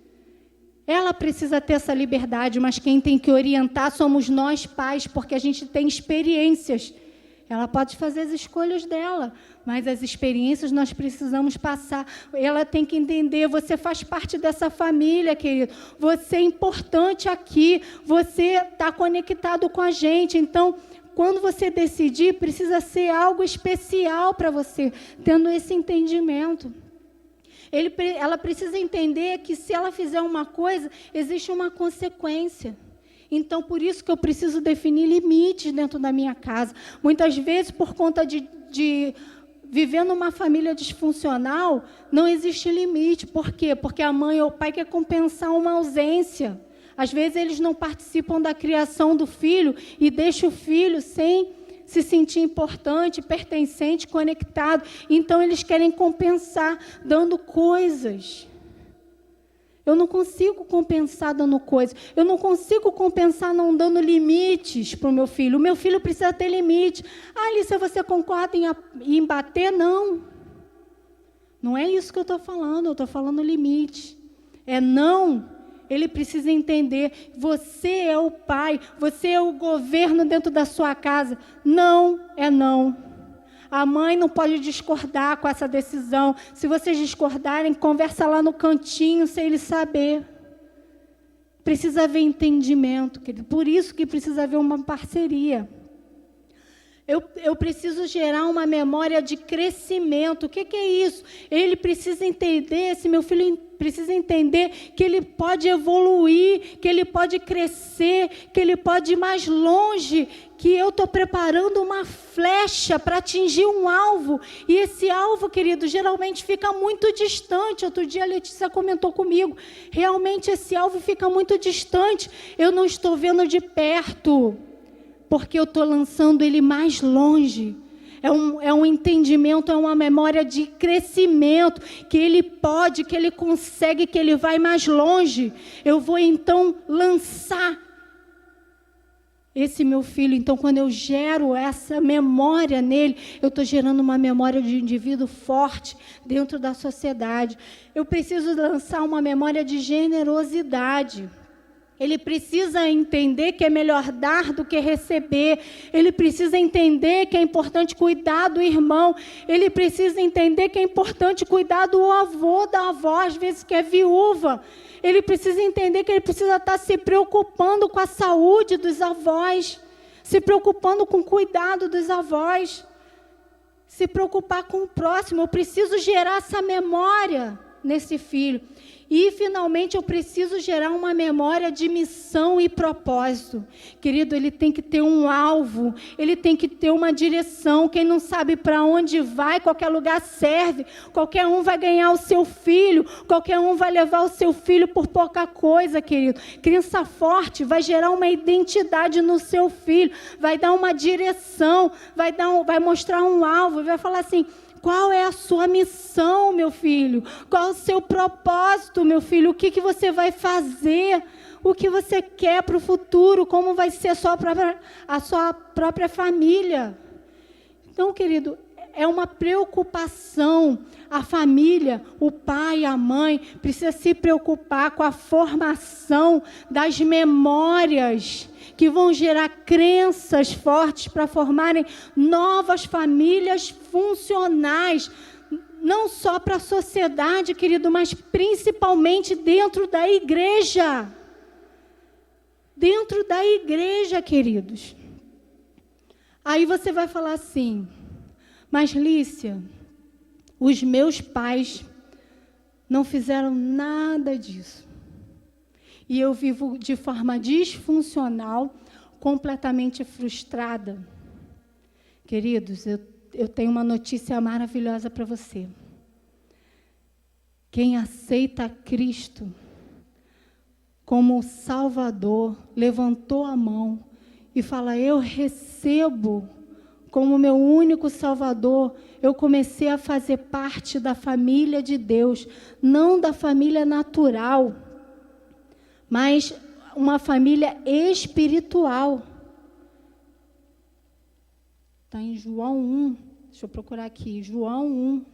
Ela precisa ter essa liberdade, mas quem tem que orientar somos nós, pais, porque a gente tem experiências. Ela pode fazer as escolhas dela, mas as experiências nós precisamos passar. Ela tem que entender, você faz parte dessa família, querido. Você é importante aqui, você está conectado com a gente. Então, quando você decidir, precisa ser algo especial para você, tendo esse entendimento. Ela precisa entender que se ela fizer uma coisa, existe uma consequência. Então, por isso que eu preciso definir limites dentro da minha casa. Muitas vezes, por conta de viver numa família disfuncional, não existe limite. Por quê? Porque a mãe ou o pai quer compensar uma ausência. Às vezes, eles não participam da criação do filho e deixam o filho sem se sentir importante, pertencente, conectado. Então, eles querem compensar, dando coisas. Eu não consigo compensar dando coisas. Eu não consigo compensar não dando limites para o meu filho. O meu filho precisa ter limite. Ah, Alice, você concorda em bater? Não. Não é isso que eu estou falando. Eu estou falando limite. É não. Ele precisa entender. Você é o pai. Você é o governo dentro da sua casa. Não é não. A mãe não pode discordar com essa decisão. Se vocês discordarem, conversa lá no cantinho, sem ele saber. Precisa haver entendimento, querido. Por isso que precisa haver uma parceria. Eu preciso gerar uma memória de crescimento. O que é isso? Ele precisa entender, esse meu filho precisa entender que ele pode evoluir, que ele pode crescer, que ele pode ir mais longe, que eu estou preparando uma flecha para atingir um alvo. E esse alvo, querido, geralmente fica muito distante. Outro dia a Letícia comentou comigo. Realmente esse alvo fica muito distante. Eu não estou vendo de perto, porque eu estou lançando ele mais longe. é um entendimento, é uma memória de crescimento, que ele pode, que ele consegue, que ele vai mais longe. Eu vou então lançar esse meu filho. Então, quando eu gero essa memória nele, eu estou gerando uma memória de indivíduo forte dentro da sociedade. Eu preciso lançar uma memória de generosidade. Ele precisa entender que é melhor dar do que receber. Ele precisa entender que é importante cuidar do irmão. Ele precisa entender que é importante cuidar do avô, da avó, às vezes que é viúva. Ele precisa entender que ele precisa estar se preocupando com a saúde dos avós, se preocupando com o cuidado dos avós, se preocupar com o próximo. Eu preciso gerar essa memória nesse filho. E, finalmente, eu preciso gerar uma memória de missão e propósito. Querido, ele tem que ter um alvo, ele tem que ter uma direção. Quem não sabe para onde vai, qualquer lugar serve. Qualquer um vai ganhar o seu filho, qualquer um vai levar o seu filho por pouca coisa, querido. Criança forte vai gerar uma identidade no seu filho, vai dar uma direção, vai mostrar um alvo, vai falar assim: qual é a sua missão, meu filho? Qual é o seu propósito, meu filho? O que você vai fazer? O que você quer para o futuro? Como vai ser a sua própria família? Então, querido, é uma preocupação. A família, o pai, a mãe, precisa se preocupar com a formação das memórias que vão gerar crenças fortes para formarem novas famílias funcionais, não só para a sociedade, querido, mas principalmente dentro da igreja. Dentro da igreja, queridos. Aí você vai falar assim: mas Lícia, os meus pais não fizeram nada disso. E eu vivo de forma disfuncional, completamente frustrada. Queridos, eu tenho uma notícia maravilhosa para você. Quem aceita Cristo como Salvador, levantou a mão e fala: eu recebo como meu único Salvador, eu comecei a fazer parte da família de Deus, não da família natural, mas uma família espiritual. Está em João 1. Deixa eu procurar aqui. João 1.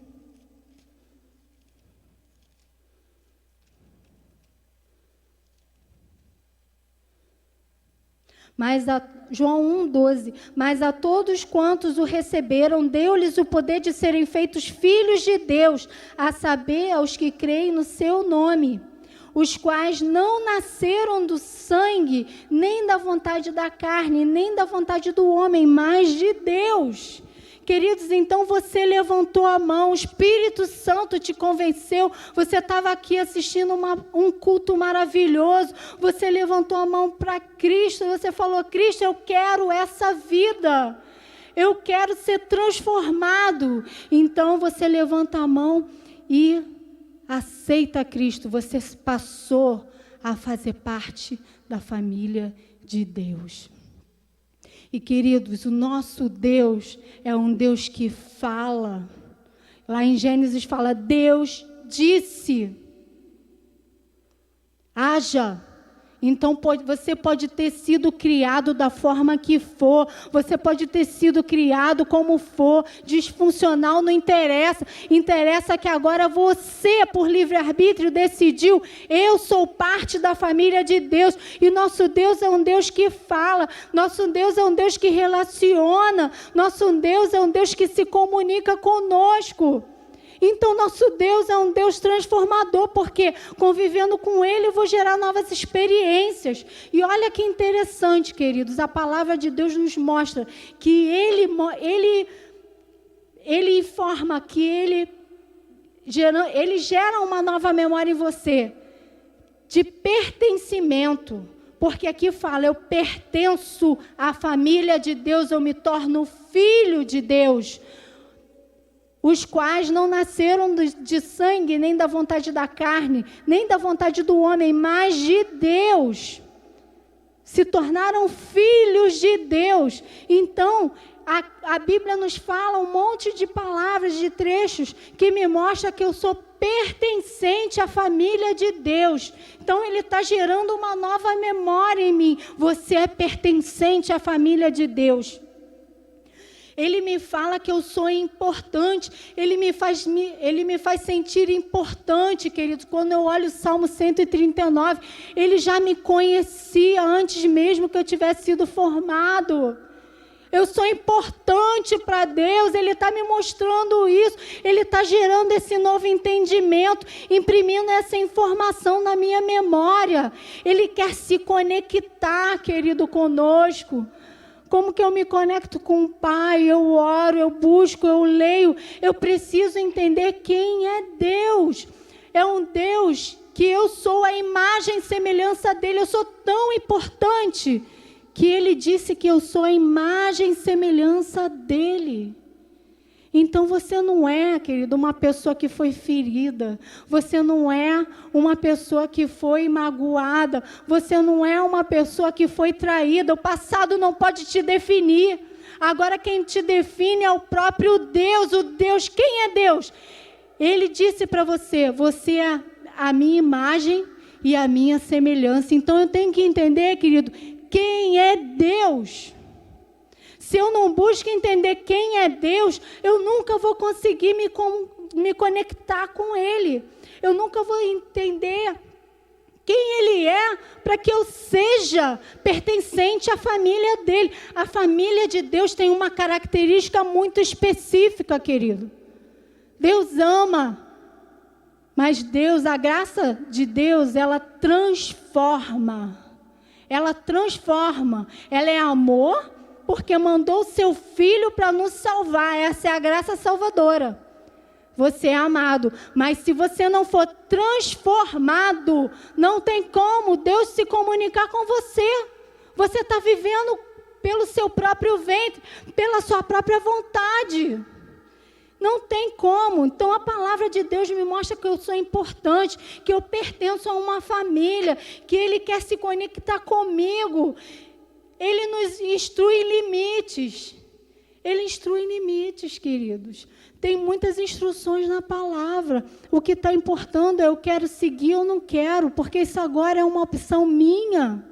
João 1,12. Mas a todos quantos o receberam, deu-lhes o poder de serem feitos filhos de Deus, a saber, aos que creem no seu nome, os quais não nasceram do sangue, nem da vontade da carne, nem da vontade do homem, mas de Deus. Queridos, então você levantou a mão, o Espírito Santo te convenceu, você estava aqui assistindo um culto maravilhoso, você levantou a mão para Cristo, você falou: Cristo, eu quero essa vida, eu quero ser transformado. Então você levanta a mão e aceita Cristo, você passou a fazer parte da família de Deus. E, queridos, o nosso Deus é um Deus que fala. Lá em Gênesis fala: Deus disse, haja. Então, você pode ter sido criado da forma que for, você pode ter sido criado como for, disfuncional, não interessa. Interessa que agora você, por livre-arbítrio, decidiu: eu sou parte da família de Deus. E nosso Deus é um Deus que fala, nosso Deus é um Deus que relaciona, nosso Deus é um Deus que se comunica conosco. Então, nosso Deus é um Deus transformador, porque convivendo com Ele eu vou gerar novas experiências. E olha que interessante, queridos, a palavra de Deus nos mostra que Ele informa, que Ele gera uma nova memória em você, de pertencimento. Porque aqui fala: eu pertenço à família de Deus, eu me torno filho de Deus, os quais não nasceram de sangue, nem da vontade da carne, nem da vontade do homem, mas de Deus. se tornaram filhos de Deus. Então, a Bíblia nos fala um monte de palavras, de trechos, que me mostra que eu sou pertencente à família de Deus. Então, Ele está gerando uma nova memória em mim. Você é pertencente à família de Deus. Ele me fala que eu sou importante. Ele me faz sentir importante, queridos. Quando eu olho o Salmo 139, Ele já me conhecia antes mesmo que eu tivesse sido formado. Eu sou importante para Deus, Ele está me mostrando isso, Ele está gerando esse novo entendimento, imprimindo essa informação na minha memória. Ele quer se conectar, querido, conosco. Como que eu me conecto com o Pai? Eu oro, eu busco, eu leio. Eu preciso entender quem é Deus. É um Deus que eu sou a imagem e semelhança dEle. Eu sou tão importante que Ele disse que eu sou a imagem e semelhança dEle. Então você não é, querido, uma pessoa que foi ferida. Você não é uma pessoa que foi magoada. Você não é uma pessoa que foi traída. O passado não pode te definir. Agora quem te define é o próprio Deus. O Deus, quem é Deus? Ele disse para você, você é a minha imagem e a minha semelhança. Então eu tenho que entender, querido, quem é Deus? Se eu não busco entender quem é Deus, eu nunca vou conseguir me conectar com Ele. Eu nunca vou entender quem Ele é para que eu seja pertencente à família dEle. A família de Deus tem uma característica muito específica, querido. Deus ama, mas Deus, a graça de Deus, ela transforma. Ela transforma. Ela é amor, porque mandou o seu Filho para nos salvar. Essa é a graça salvadora. Você é amado. Mas se você não for transformado, não tem como Deus se comunicar com você. Você está vivendo pelo seu próprio ventre, pela sua própria vontade. Não tem como. Então a palavra de Deus me mostra que eu sou importante, que eu pertenço a uma família, que Ele quer se conectar comigo. Ele nos instrui limites. Ele instrui limites, queridos. Tem muitas instruções na palavra. O que está importando é eu quero seguir ou não quero, porque isso agora é uma opção minha.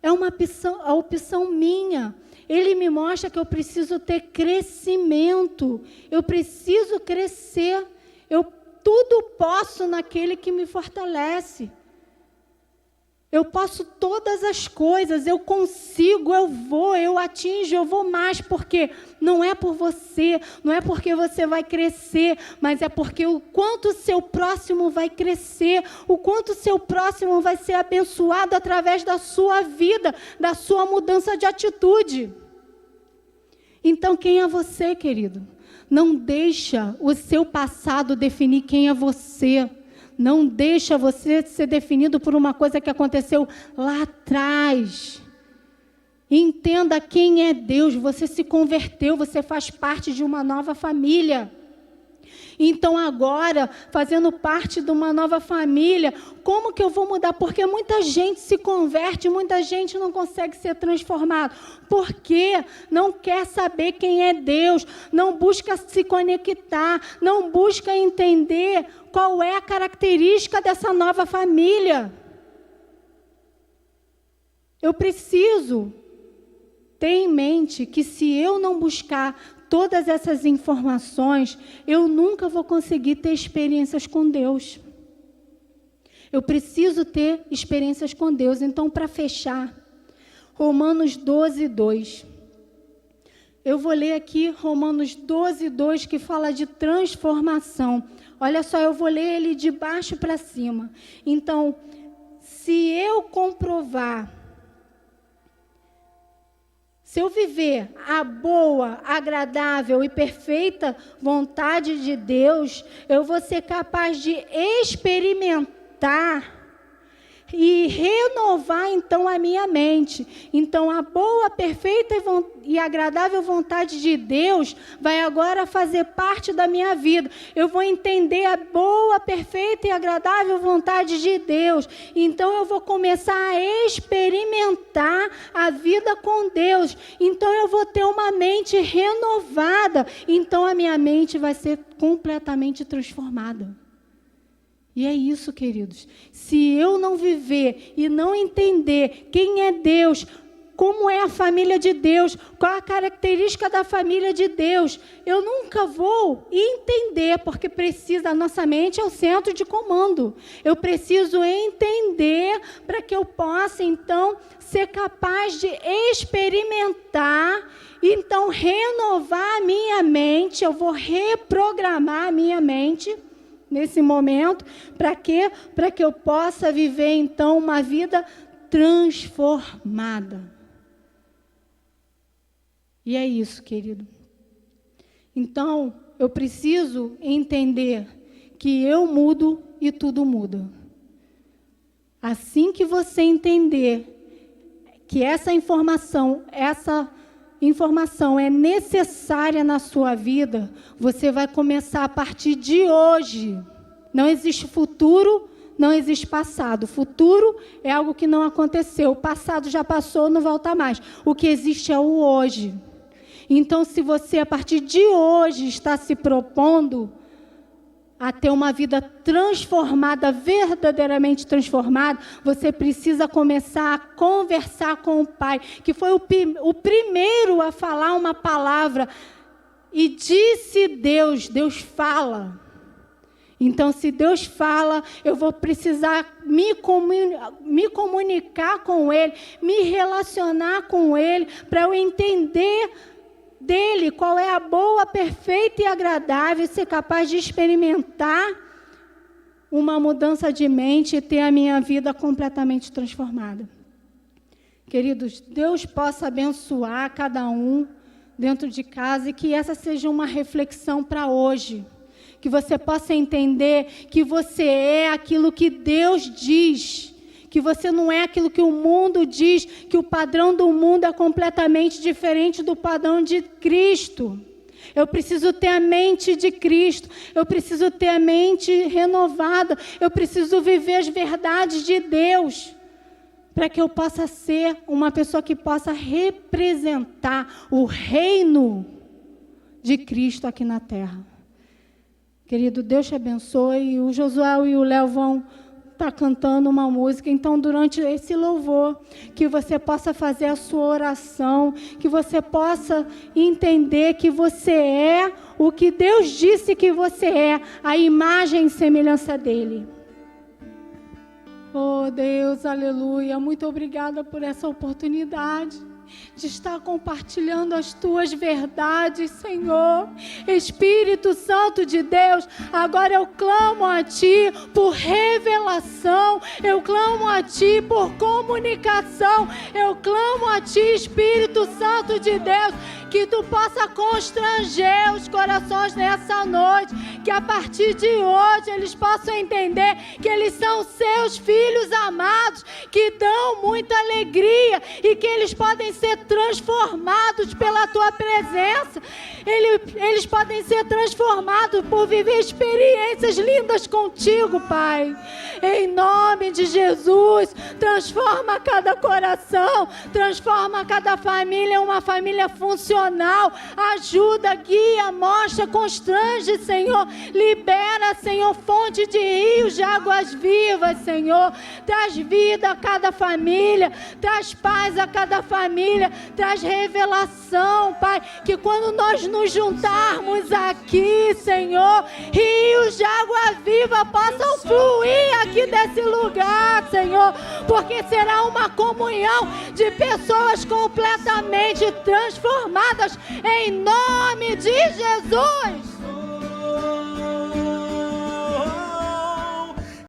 É a opção minha. Ele me mostra que eu preciso ter crescimento. Eu preciso crescer. Eu tudo posso naquele que me fortalece. Eu posso todas as coisas, eu consigo, eu vou, eu atinjo, eu vou mais, porque não é por você, não é porque você vai crescer, mas é porque o quanto o seu próximo vai crescer, o quanto o seu próximo vai ser abençoado através da sua vida, da sua mudança de atitude. Então, quem é você, querido? Não deixa o seu passado definir quem é você. Não deixa você ser definido por uma coisa que aconteceu lá atrás. Entenda quem é Deus. Você se converteu, você faz parte de uma nova família. Então agora, fazendo parte de uma nova família, como que eu vou mudar? Porque muita gente se converte, muita gente não consegue ser transformado. Porque não quer saber quem é Deus, não busca se conectar, não busca entender qual é a característica dessa nova família. Eu preciso ter em mente que se eu não buscar todas essas informações, eu nunca vou conseguir ter experiências com Deus. Eu preciso ter experiências com Deus. Então, para fechar, Romanos 12, 2. Eu vou ler aqui Romanos 12, 2, que fala de transformação. Olha só, eu vou ler ele de baixo para cima. Então, se eu comprovar, se eu viver a boa, agradável e perfeita vontade de Deus, eu vou ser capaz de experimentar e renovar então a minha mente. Então a boa, perfeita e agradável vontade de Deus vai agora fazer parte da minha vida. Eu vou entender a boa, perfeita e agradável vontade de Deus. Então eu vou começar a experimentar a vida com Deus. Então eu vou ter uma mente renovada. Então a minha mente vai ser completamente transformada. E é isso, queridos. Se eu não viver e não entender quem é Deus, como é a família de Deus, qual a característica da família de Deus, eu nunca vou entender, porque a nossa mente é o centro de comando. Eu preciso entender para que eu possa, então, ser capaz de experimentar, então, renovar a minha mente. Eu vou reprogramar a minha mente nesse momento, para quê? Para que eu possa viver, então, uma vida transformada. E é isso, querido. Então, eu preciso entender que eu mudo e tudo muda. Assim que você entender que essa informação é necessária na sua vida, você vai começar a partir de hoje. Não existe futuro, não existe passado. Futuro é algo que não aconteceu. O passado já passou, não volta mais. O que existe é o hoje. Então, se você, a partir de hoje, está se propondo a ter uma vida transformada, verdadeiramente transformada, você precisa começar a conversar com o Pai, que foi o primeiro a falar uma palavra. E disse Deus fala. Então, se Deus fala, eu vou precisar me comunicar com Ele, me relacionar com Ele, para eu entender dele qual é a boa, perfeita e agradável, ser capaz de experimentar uma mudança de mente e ter a minha vida completamente transformada. Queridos, Deus possa abençoar cada um dentro de casa e que essa seja uma reflexão para hoje. Que você possa entender que você é aquilo que Deus diz, que você não é aquilo que o mundo diz, que o padrão do mundo é completamente diferente do padrão de Cristo. Eu preciso ter a mente de Cristo, eu preciso ter a mente renovada, eu preciso viver as verdades de Deus, para que eu possa ser uma pessoa que possa representar o reino de Cristo aqui na terra. Querido, Deus te abençoe. O Josué e o Léo vão estar cantando uma música. Então, durante esse louvor, que você possa fazer a sua oração, que você possa entender que você é o que Deus disse que você é, a imagem e semelhança dele. Oh, Deus, aleluia. Muito obrigada por essa oportunidade de estar compartilhando as tuas verdades, Senhor. Espírito Santo de Deus, agora eu clamo a Ti por revelação, eu clamo a Ti por comunicação, eu clamo a Ti, Espírito Santo de Deus, que Tu possa constranger os corações nessa noite, que a partir de hoje eles possam entender que eles são Seus filhos amados, que dão muita alegria e que eles podem ser transformados pela Tua presença. Eles podem ser transformados por viver experiências lindas contigo, Pai. Em nome de Jesus, transforma cada coração, transforma cada família, uma família funcional. Ajuda, guia, mostra, constrange, Senhor. Libera, Senhor, fonte de rios de águas vivas, Senhor. Traz vida a cada família, traz paz a cada família, traz revelação, Pai, que quando nós nos juntarmos aqui, Senhor, rios de água viva possam fluir aqui desse lugar, Senhor, porque será uma comunhão de pessoas completamente transformadas, em nome de Jesus.